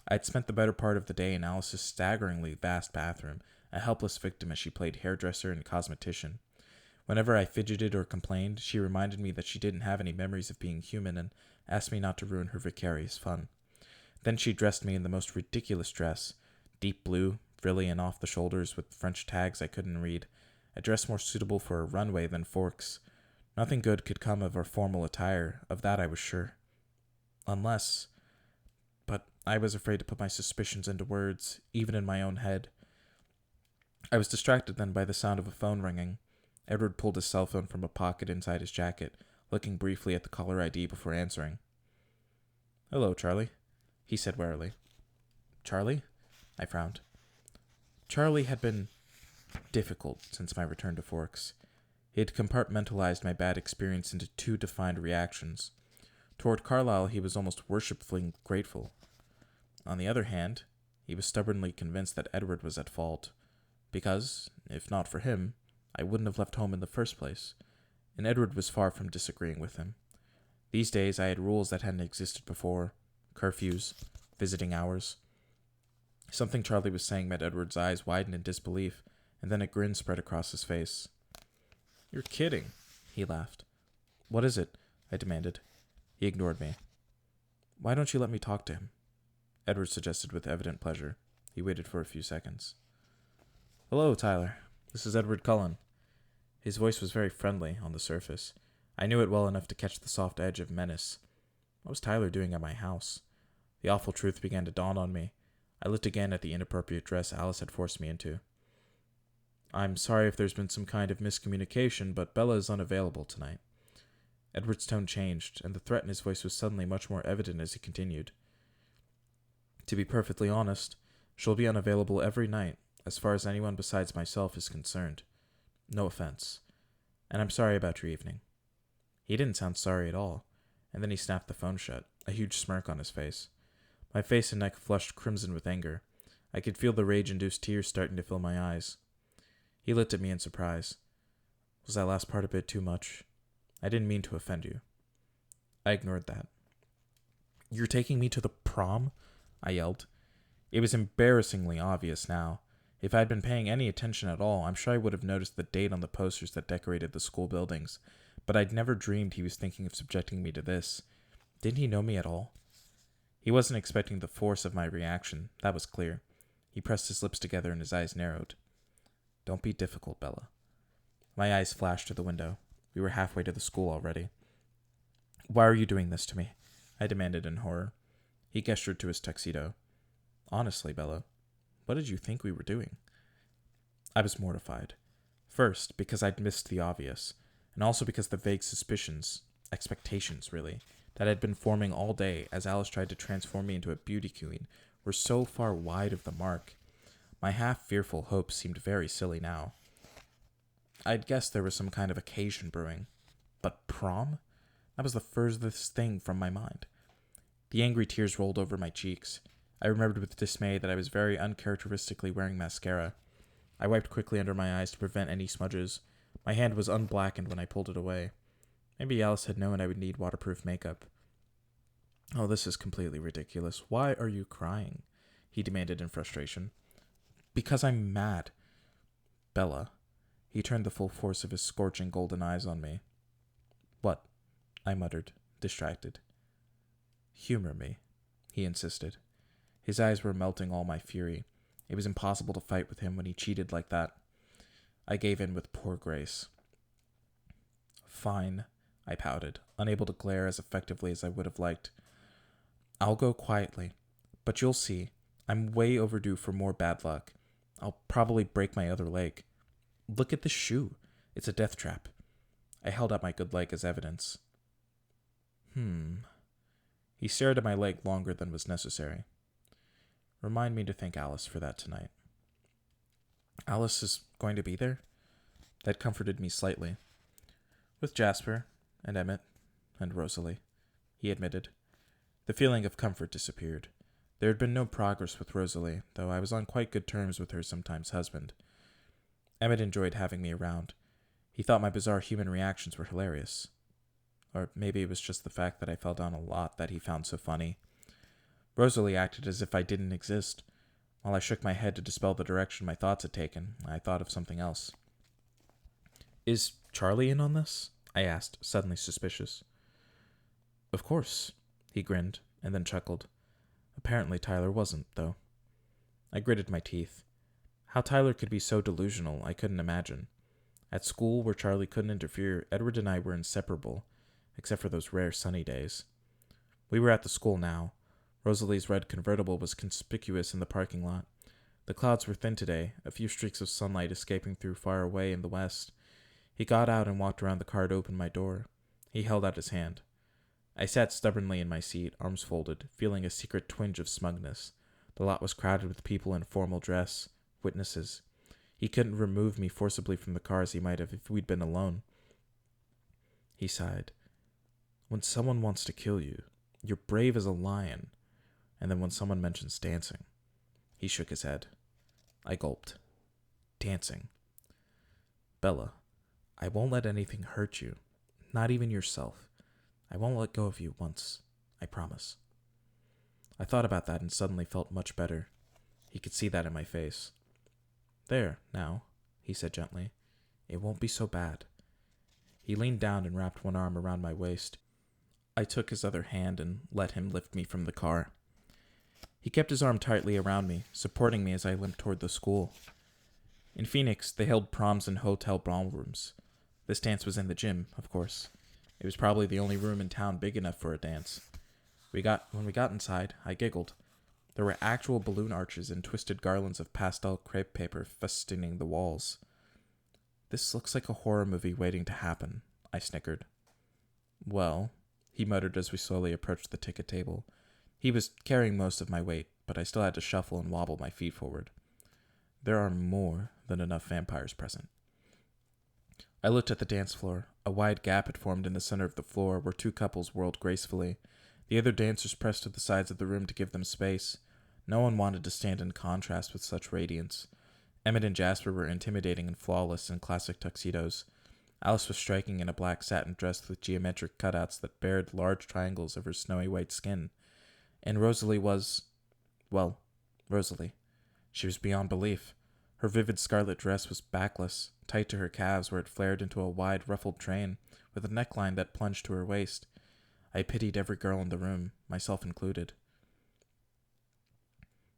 I'd spent the better part of the day in Alice's staggeringly vast bathroom, a helpless victim as she played hairdresser and cosmetician. Whenever I fidgeted or complained, she reminded me that she didn't have any memories of being human and asked me not to ruin her vicarious fun. Then she dressed me in the most ridiculous dress, deep blue, frilly and off the shoulders with French tags I couldn't read, a dress more suitable for a runway than Forks. Nothing good could come of our formal attire, of that I was sure. Unless... But I was afraid to put my suspicions into words, even in my own head. I was distracted then by the sound of a phone ringing. Edward pulled his cell phone from a pocket inside his jacket, looking briefly at the caller ID before answering. "Hello, Charlie," he said warily. "Charlie?" I frowned. Charlie had been difficult since my return to Forks. He had compartmentalized my bad experience into two defined reactions. Toward Carlyle, he was almost worshipfully grateful. On the other hand, he was stubbornly convinced that Edward was at fault, because, if not for him, I wouldn't have left home in the first place, and Edward was far from disagreeing with him. These days I had rules that hadn't existed before, curfews, visiting hours. Something Charlie was saying made Edward's eyes widen in disbelief, and then a grin spread across his face. "You're kidding," he laughed. "What is it?" I demanded. He ignored me. "Why don't you let me talk to him?" Edward suggested with evident pleasure. He waited for a few seconds. "Hello, Tyler. This is Edward Cullen." His voice was very friendly on the surface. I knew it well enough to catch the soft edge of menace. What was Tyler doing at my house? The awful truth began to dawn on me. I looked again at the inappropriate dress Alice had forced me into. "I'm sorry if there's been some kind of miscommunication, but Bella is unavailable tonight." Edward's tone changed, and the threat in his voice was suddenly much more evident as he continued. "To be perfectly honest, she'll be unavailable every night, as far as anyone besides myself is concerned. No offense. And I'm sorry about your evening." He didn't sound sorry at all, and then he snapped the phone shut, a huge smirk on his face. My face and neck flushed crimson with anger. I could feel the rage-induced tears starting to fill my eyes. He looked at me in surprise. "Was that last part a bit too much? I didn't mean to offend you." I ignored that. "You're taking me to the prom?" I yelled. It was embarrassingly obvious now. If I had been paying any attention at all, I'm sure I would have noticed the date on the posters that decorated the school buildings, but I'd never dreamed he was thinking of subjecting me to this. Didn't he know me at all? He wasn't expecting the force of my reaction, that was clear. He pressed his lips together and his eyes narrowed. "Don't be difficult, Bella." My eyes flashed to the window. We were halfway to the school already. "Why are you doing this to me?" I demanded in horror. He gestured to his tuxedo. "Honestly, Bella, what did you think we were doing?" I was mortified. First, because I'd missed the obvious, and also because the vague suspicions, expectations really, that had been forming all day as Alice tried to transform me into a beauty queen were so far wide of the mark. My half-fearful hopes seemed very silly now. I'd guessed there was some kind of occasion brewing. But prom? That was the furthest thing from my mind. The angry tears rolled over my cheeks. I remembered with dismay that I was very uncharacteristically wearing mascara. I wiped quickly under my eyes to prevent any smudges. My hand was unblackened when I pulled it away. Maybe Alice had known I would need waterproof makeup. "Oh, this is completely ridiculous. Why are you crying?" he demanded in frustration. "Because I'm mad." "Bella." He turned the full force of his scorching golden eyes on me. "What?" I muttered, distracted. "Humor me," he insisted. His eyes were melting all my fury. It was impossible to fight with him when he cheated like that. I gave in with poor grace. "Fine," I pouted, unable to glare as effectively as I would have liked. "I'll go quietly, but you'll see, I'm way overdue for more bad luck. I'll probably break my other leg. Look at this shoe. It's a death trap." I held out my good leg as evidence. He stared at my leg longer than was necessary. "Remind me to thank Alice for that tonight." "Alice is going to be there?" That comforted me slightly. "With Jasper and Emmett and Rosalie, he admitted. The feeling of comfort disappeared. There had been no progress with Rosalie, though I was on quite good terms with her sometimes husband. Emmett enjoyed having me around. He thought my bizarre human reactions were hilarious. Or maybe it was just the fact that I fell down a lot that he found so funny. Rosalie acted as if I didn't exist. While I shook my head to dispel the direction my thoughts had taken, I thought of something else. Is Charlie in on this? I asked, suddenly suspicious. Of course, he grinned, and then chuckled. Apparently Tyler wasn't, though. I gritted my teeth. How Tyler could be so delusional, I couldn't imagine. At school, where Charlie couldn't interfere, Edward and I were inseparable, except for those rare sunny days. We were at the school now. Rosalie's red convertible was conspicuous in the parking lot. The clouds were thin today, a few streaks of sunlight escaping through far away in the west. He got out and walked around the car to open my door. He held out his hand. I sat stubbornly in my seat, arms folded, feeling a secret twinge of smugness. The lot was crowded with people in formal dress, witnesses. He couldn't remove me forcibly from the car as he might have if we'd been alone. He sighed. When someone wants to kill you, you're brave as a lion. And then when someone mentions dancing, he shook his head. I gulped. Dancing. Bella, I won't let anything hurt you, not even yourself. I won't let go of you once, I promise. I thought about that and suddenly felt much better. He could see that in my face. There, now, he said gently. It won't be so bad. He leaned down and wrapped one arm around my waist. I took his other hand and let him lift me from the car. He kept his arm tightly around me, supporting me as I limped toward the school. In Phoenix, they held proms in hotel ballrooms. This dance was in the gym, of course. It was probably the only room in town big enough for a dance. When we got inside, I giggled. There were actual balloon arches and twisted garlands of pastel crepe paper festooning the walls. This looks like a horror movie waiting to happen, I snickered. Well, he muttered as we slowly approached the ticket table. He was carrying most of my weight, but I still had to shuffle and wobble my feet forward. There are more than enough vampires present. I looked at the dance floor. A wide gap had formed in the center of the floor where two couples whirled gracefully. The other dancers pressed to the sides of the room to give them space. No one wanted to stand in contrast with such radiance. Emmett and Jasper were intimidating and flawless in classic tuxedos. Alice was striking in a black satin dress with geometric cutouts that bared large triangles of her snowy white skin. And Rosalie was, well, Rosalie. She was beyond belief. Her vivid scarlet dress was backless, tight to her calves where it flared into a wide, ruffled train, with a neckline that plunged to her waist. I pitied every girl in the room, myself included.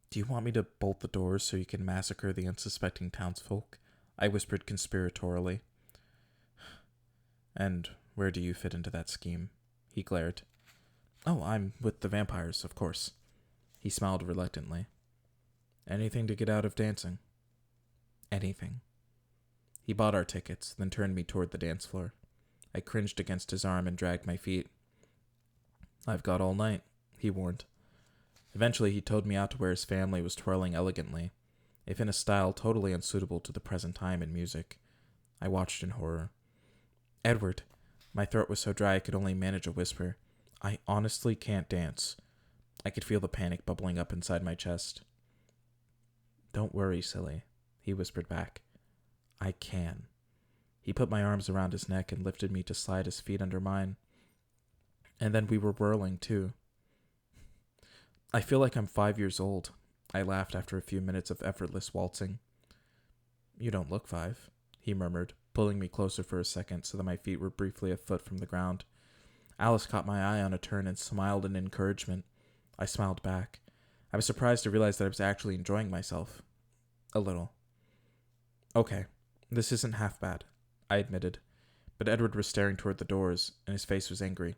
Do you want me to bolt the doors so you can massacre the unsuspecting townsfolk? I whispered conspiratorially. And where do you fit into that scheme? He glared. Oh, I'm with the vampires, of course. He smiled reluctantly. Anything to get out of dancing? Anything. He bought our tickets, then turned me toward the dance floor. I cringed against his arm and dragged my feet. I've got all night, he warned. Eventually, he towed me out to where his family was twirling elegantly, if in a style totally unsuitable to the present time in music. I watched in horror. Edward. My throat was so dry I could only manage a whisper. I honestly can't dance. I could feel the panic bubbling up inside my chest. Don't worry, silly, he whispered back. I can. He put my arms around his neck and lifted me to slide his feet under mine. And then we were whirling, too. I feel like I'm 5 years old, I laughed after a few minutes of effortless waltzing. You don't look 5, he murmured, pulling me closer for a second so that my feet were briefly a foot from the ground. Alice caught my eye on a turn and smiled in encouragement. I smiled back. I was surprised to realize that I was actually enjoying myself. A little. Okay, this isn't half bad, I admitted, but Edward was staring toward the doors, and his face was angry.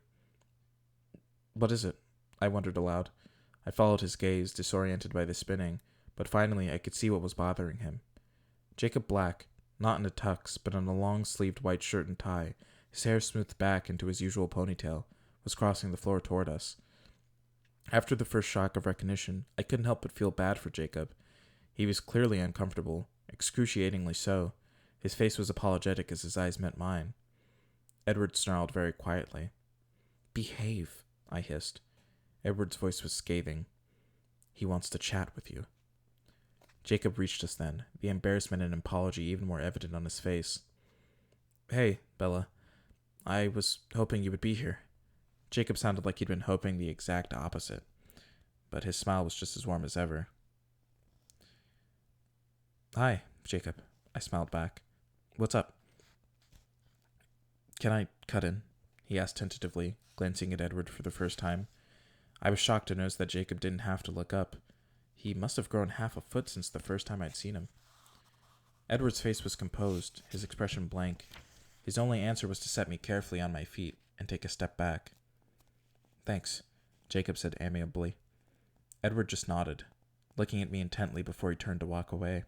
What is it? I wondered aloud. I followed his gaze, disoriented by the spinning, but finally I could see what was bothering him. Jacob Black, not in a tux, but in a long-sleeved white shirt and tie, his hair smoothed back into his usual ponytail, was crossing the floor toward us. After the first shock of recognition, I couldn't help but feel bad for Jacob. He was clearly uncomfortable, excruciatingly so. His face was apologetic as his eyes met mine. Edward snarled very quietly. Behave, I hissed. Edward's voice was scathing. He wants to chat with you. Jacob reached us then, the embarrassment and apology even more evident on his face. Hey, Bella. I was hoping you would be here. Jacob sounded like he'd been hoping the exact opposite, but his smile was just as warm as ever. Hi, Jacob, I smiled back. What's up? Can I cut in? He asked tentatively, glancing at Edward for the first time. I was shocked to notice that Jacob didn't have to look up. He must have grown half a foot since the first time I'd seen him. Edward's face was composed, his expression blank. His only answer was to set me carefully on my feet and take a step back. Thanks, Jacob said amiably. Edward just nodded, looking at me intently before he turned to walk away.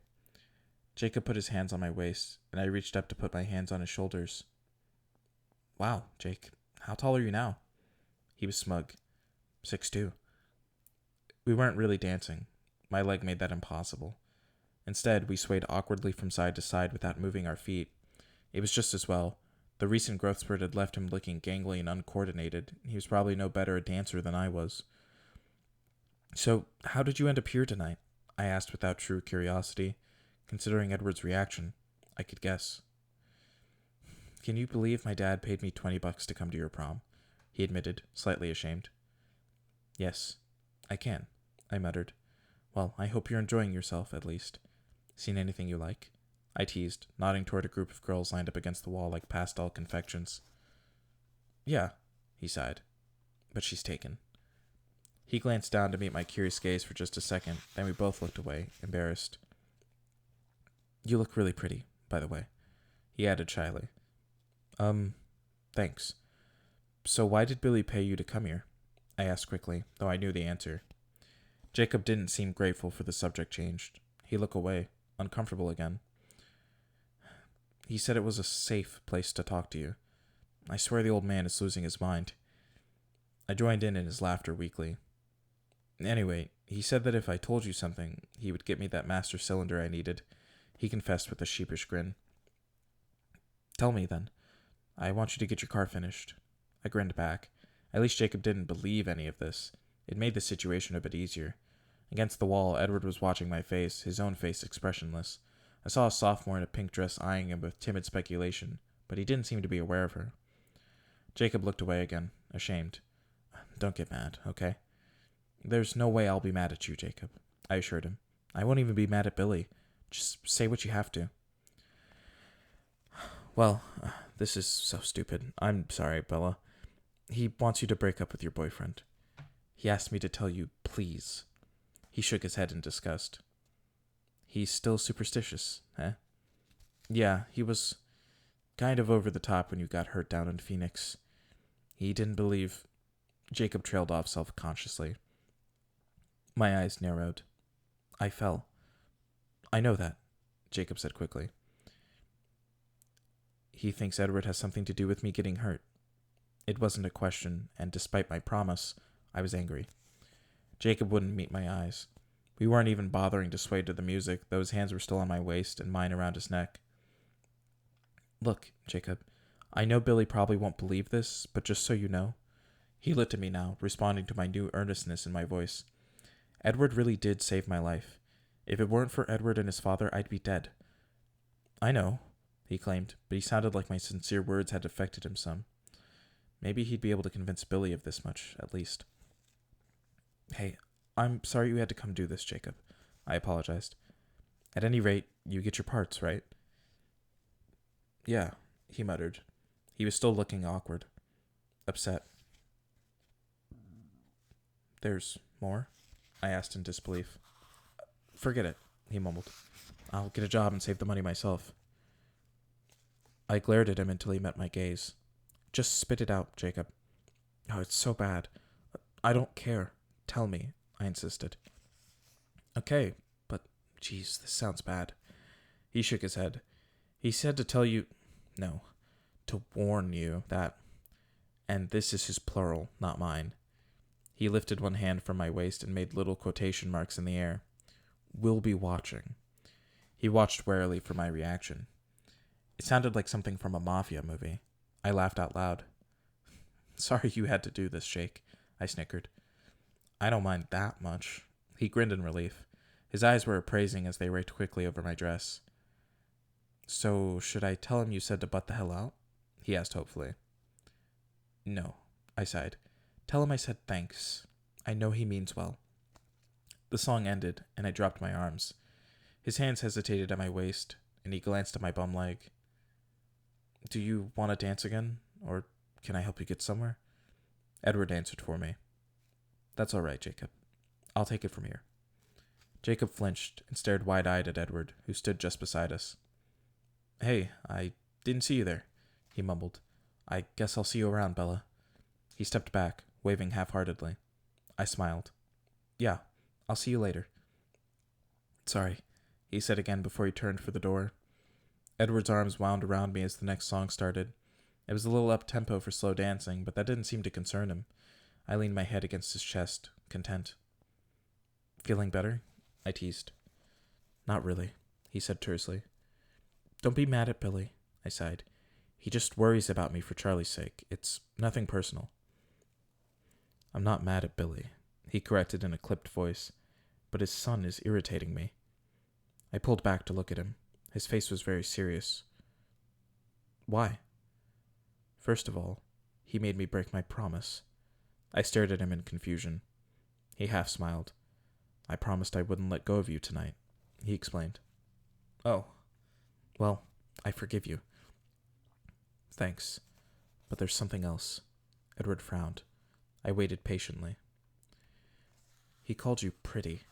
Jacob put his hands on my waist, and I reached up to put my hands on his shoulders. Wow, Jake, how tall are you now? He was smug. 6'2". We weren't really dancing. My leg made that impossible. Instead, we swayed awkwardly from side to side without moving our feet. It was just as well. The recent growth spurt had left him looking gangly and uncoordinated. He was probably no better a dancer than I was. So, how did you end up here tonight? I asked without true curiosity. Considering Edward's reaction, I could guess. Can you believe my dad paid me $20 to come to your prom? He admitted, slightly ashamed. Yes, I can, I muttered. Well, I hope you're enjoying yourself, at least. Seen anything you like? I teased, nodding toward a group of girls lined up against the wall like pastel confections. Yeah, he sighed. But she's taken. He glanced down to meet my curious gaze for just a second, then we both looked away, embarrassed. You look really pretty, by the way, he added shyly. Thanks. So why did Billy pay you to come here? I asked quickly, though I knew the answer. Jacob didn't seem grateful for the subject changed. He looked away, uncomfortable again. He said it was a safe place to talk to you. I swear the old man is losing his mind. I joined in his laughter weakly. Anyway, he said that if I told you something, he would get me that master cylinder I needed. He confessed with a sheepish grin. Tell me, then. I want you to get your car finished. I grinned back. At least Jacob didn't believe any of this. It made the situation a bit easier. Against the wall, Edward was watching my face, his own face expressionless. I saw a sophomore in a pink dress eyeing him with timid speculation, but he didn't seem to be aware of her. Jacob looked away again, ashamed. Don't get mad, okay? There's no way I'll be mad at you, Jacob, I assured him. I won't even be mad at Billy. Just say what you have to. Well, this is so stupid. I'm sorry, Bella. He wants you to break up with your boyfriend. He asked me to tell you, please. He shook his head in disgust. He's still superstitious, eh? Yeah, he was kind of over the top when you got hurt down in Phoenix. He didn't believe... Jacob trailed off self-consciously. My eyes narrowed. I fell. I know that, Jacob said quickly. He thinks Edward has something to do with me getting hurt. It wasn't a question, and despite my promise, I was angry. Jacob wouldn't meet my eyes. We weren't even bothering to sway to the music, though his hands were still on my waist and mine around his neck. Look, Jacob, I know Billy probably won't believe this, but just so you know. He looked at me now, responding to my new earnestness in my voice. Edward really did save my life. If it weren't for Edward and his father, I'd be dead. I know, he claimed, but he sounded like my sincere words had affected him some. Maybe he'd be able to convince Billy of this much, at least. Hey, I'm sorry you had to come do this, Jacob. I apologized. At any rate, you get your parts, right? Yeah, he muttered. He was still looking awkward. Upset. There's more? I asked in disbelief. Forget it, he mumbled. I'll get a job and save the money myself. I glared at him until he met my gaze. Just spit it out, Jacob. Oh, it's so bad. I don't care. Tell me, I insisted. Okay, but geez, this sounds bad. He shook his head. He said to tell you, no, to warn you that, and this is his plural, not mine. He lifted one hand from my waist and made little quotation marks in the air. We'll be watching. He watched warily for my reaction. It sounded like something from a mafia movie. I laughed out loud. Sorry you had to do this, Jake, I snickered. I don't mind that much. He grinned in relief. His eyes were appraising as they raked quickly over my dress. So, should I tell him you said to butt the hell out? He asked hopefully. No, I sighed. Tell him I said thanks. I know he means well. The song ended, and I dropped my arms. His hands hesitated at my waist, and he glanced at my bum leg. Do you want to dance again, or can I help you get somewhere? Edward answered for me. That's all right, Jacob. I'll take it from here. Jacob flinched and stared wide-eyed at Edward, who stood just beside us. Hey, I didn't see you there, he mumbled. I guess I'll see you around, Bella. He stepped back, waving half-heartedly. I smiled. Yeah, I'll see you later. Sorry, he said again before he turned for the door. Edward's arms wound around me as the next song started. It was a little up-tempo for slow dancing, but that didn't seem to concern him. I leaned my head against his chest, content. Feeling better? I teased. Not really, he said tersely. Don't be mad at Billy, I sighed. He just worries about me for Charlie's sake. It's nothing personal. I'm not mad at Billy, he corrected in a clipped voice, but his son is irritating me. I pulled back to look at him. His face was very serious. Why? First of all, he made me break my promise. I stared at him in confusion. He half smiled. I promised I wouldn't let go of you tonight, he explained. Oh, well, I forgive you. Thanks, but there's something else. Edward frowned. I waited patiently. He called you pretty,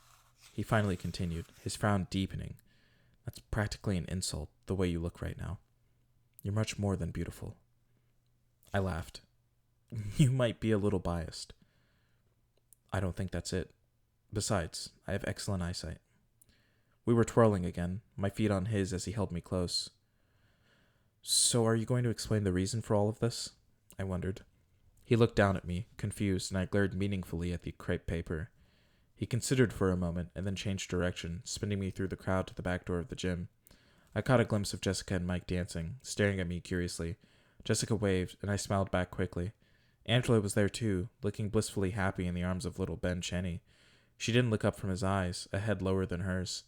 he finally continued, his frown deepening. That's practically an insult, the way you look right now. You're much more than beautiful. I laughed. You might be a little biased. I don't think that's it. Besides, I have excellent eyesight. We were twirling again, my feet on his as he held me close. So are you going to explain the reason for all of this? I wondered. He looked down at me, confused, and I glared meaningfully at the crepe paper. He considered for a moment and then changed direction, spinning me through the crowd to the back door of the gym. I caught a glimpse of Jessica and Mike dancing, staring at me curiously. Jessica waved, and I smiled back quickly. Angela was there too, looking blissfully happy in the arms of little Ben Cheney. She didn't look up from his eyes, a head lower than hers.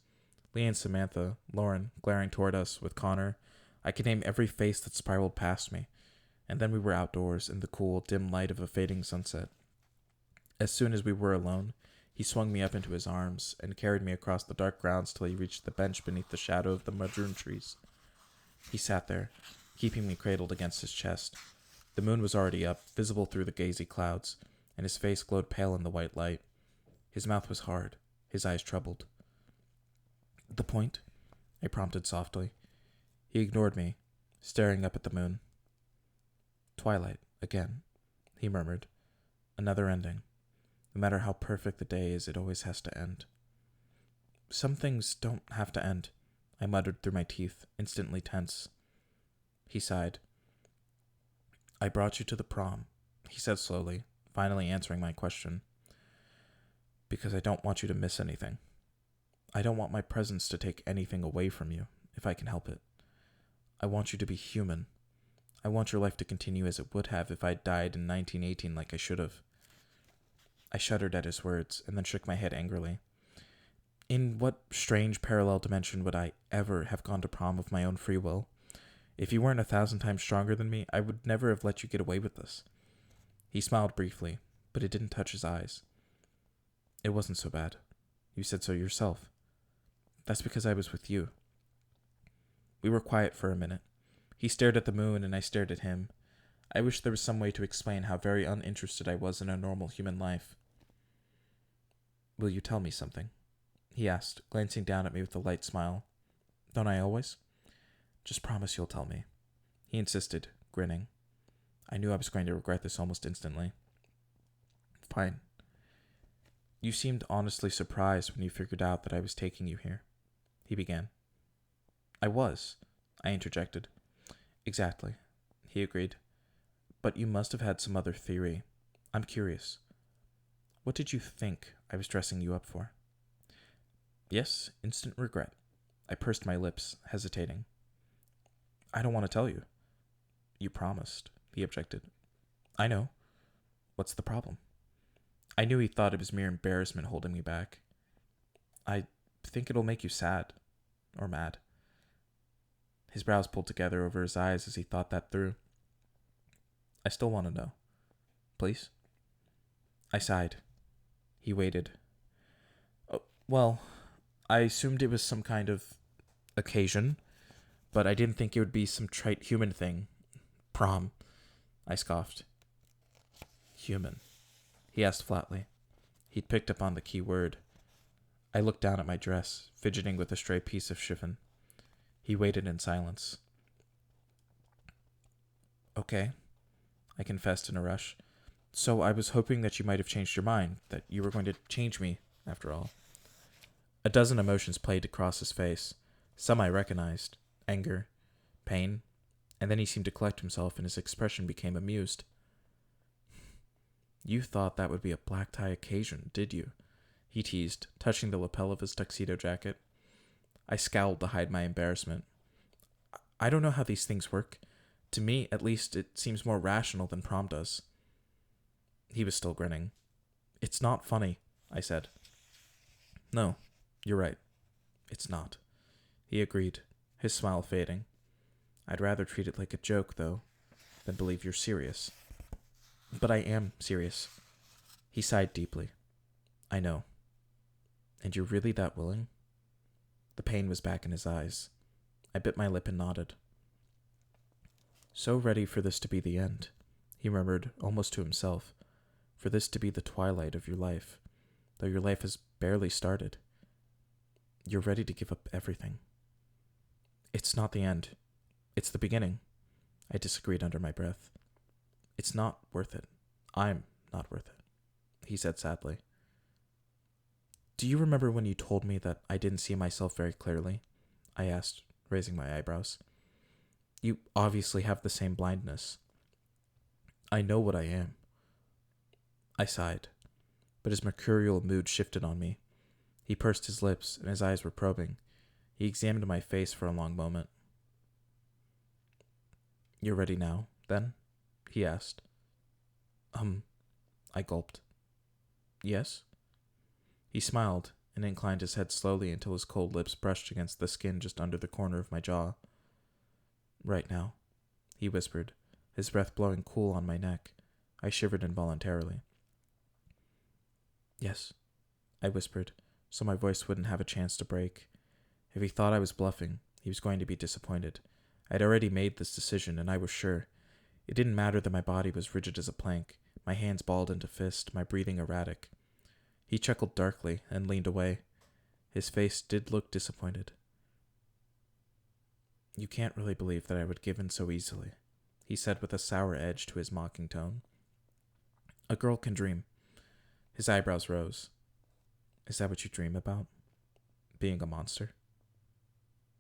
Lee and Samantha, Lauren, glaring toward us with Connor. I could name every face that spiraled past me. And then we were outdoors in the cool, dim light of a fading sunset. As soon as we were alone, he swung me up into his arms and carried me across the dark grounds till he reached the bench beneath the shadow of the madroon trees. He sat there, keeping me cradled against his chest. The moon was already up, visible through the gazy clouds, and his face glowed pale in the white light. His mouth was hard, his eyes troubled. The point? I prompted softly. He ignored me, staring up at the moon. Twilight, again, he murmured. Another ending. No matter how perfect the day is, it always has to end. Some things don't have to end, I muttered through my teeth, instantly tense. He sighed. I brought you to the prom, he said slowly, finally answering my question. Because I don't want you to miss anything. I don't want my presence to take anything away from you, if I can help it. I want you to be human. I want your life to continue as it would have if I died in 1918 like I should have. I shuddered at his words, and then shook my head angrily. In what strange parallel dimension would I ever have gone to prom of my own free will? If you weren't 1,000 times stronger than me, I would never have let you get away with this. He smiled briefly, but it didn't touch his eyes. It wasn't so bad. You said so yourself. That's because I was with you. We were quiet for a minute. He stared at the moon, and I stared at him. I wish there was some way to explain how very uninterested I was in a normal human life. Will you tell me something? He asked, glancing down at me with a light smile. Don't I always? Just promise you'll tell me. He insisted, grinning. I knew I was going to regret this almost instantly. Fine. You seemed honestly surprised when you figured out that I was taking you here, he began. I was, I interjected. Exactly, he agreed. But you must have had some other theory. I'm curious. What did you think I was dressing you up for? Yes, instant regret. I pursed my lips, hesitating. I don't want to tell you. You promised, he objected. I know. What's the problem? I knew he thought it was mere embarrassment holding me back. I think it'll make you sad. Or mad. His brows pulled together over his eyes as he thought that through. I still want to know. Please? I sighed. He waited. Oh, well, I assumed it was some kind of occasion, but I didn't think it would be some trite human thing. Prom. I scoffed. Human? He asked flatly. He'd picked up on the key word. I looked down at my dress, fidgeting with a stray piece of chiffon. He waited in silence. Okay, I confessed in a rush. So I was hoping that you might have changed your mind, that you were going to change me, after all. A dozen emotions played across his face. Some I recognized. Anger, pain, and then he seemed to collect himself and his expression became amused. You thought that would be a black tie occasion, did you? He teased, touching the lapel of his tuxedo jacket. I scowled to hide my embarrassment. I don't know how these things work. To me, at least, it seems more rational than prom does. He was still grinning. It's not funny, I said. No, you're right. It's not. He agreed, his smile fading. I'd rather treat it like a joke, though, than believe you're serious. But I am serious. He sighed deeply. I know. And you're really that willing? The pain was back in his eyes. I bit my lip and nodded. So ready for this to be the end, he murmured, almost to himself. For this to be the twilight of your life, though your life has barely started. You're ready to give up everything. It's not the end. It's the beginning. I disagreed under my breath. It's not worth it. I'm not worth it, he said sadly. Do you remember when you told me that I didn't see myself very clearly? I asked, raising my eyebrows. You obviously have the same blindness. I know what I am. I sighed, but his mercurial mood shifted on me. He pursed his lips, and his eyes were probing. He examined my face for a long moment. You're ready now, then? He asked. I gulped. Yes? He smiled and inclined his head slowly until his cold lips brushed against the skin just under the corner of my jaw. Right now, he whispered, his breath blowing cool on my neck. I shivered involuntarily. Yes, I whispered, so my voice wouldn't have a chance to break. If he thought I was bluffing, he was going to be disappointed. I'd already made this decision, and I was sure. It didn't matter that my body was rigid as a plank, my hands balled into fist, my breathing erratic. He chuckled darkly and leaned away. His face did look disappointed. You can't really believe that I would give in so easily, he said with a sour edge to his mocking tone. A girl can dream. His eyebrows rose. Is that what you dream about? Being a monster?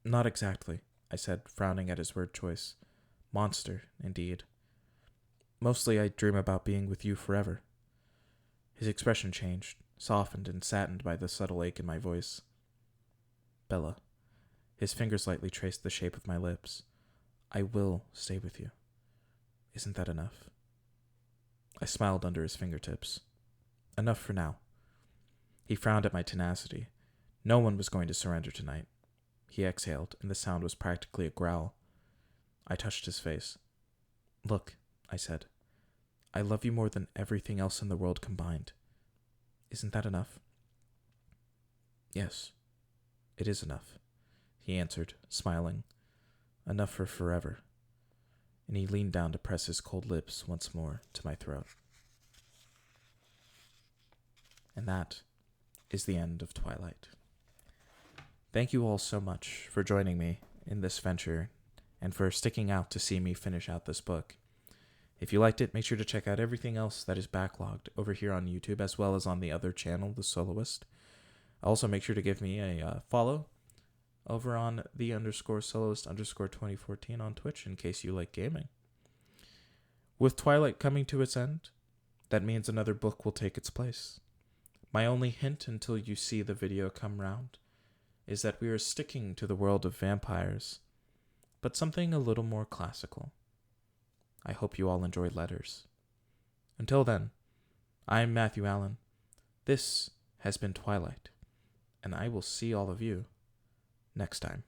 Not exactly, I said, frowning at his word choice. Monster, indeed. Mostly I dream about being with you forever. His expression changed, softened and saddened by the subtle ache in my voice. Bella. His fingers lightly traced the shape of my lips. I will stay with you. Isn't that enough? I smiled under his fingertips. Enough for now. He frowned at my tenacity. No one was going to surrender tonight. He exhaled, and the sound was practically a growl. I touched his face. Look, I said. I love you more than everything else in the world combined. Isn't that enough? Yes, it is enough, he answered, smiling. Enough for forever. And he leaned down to press his cold lips once more to my throat. And that is the end of Twilight. Thank you all so much for joining me in this venture and for sticking out to see me finish out this book. If you liked it, make sure to check out everything else that is backlogged over here on YouTube as well as on the other channel, The Soloist. Also, make sure to give me a follow over on _soloist_2014 on Twitch in case you like gaming. With Twilight coming to its end, that means another book will take its place. My only hint until you see the video come round is that we are sticking to the world of vampires, but something a little more classical. I hope you all enjoyed letters. Until then, I'm Matthew Allen. This has been Twilight, and I will see all of you next time.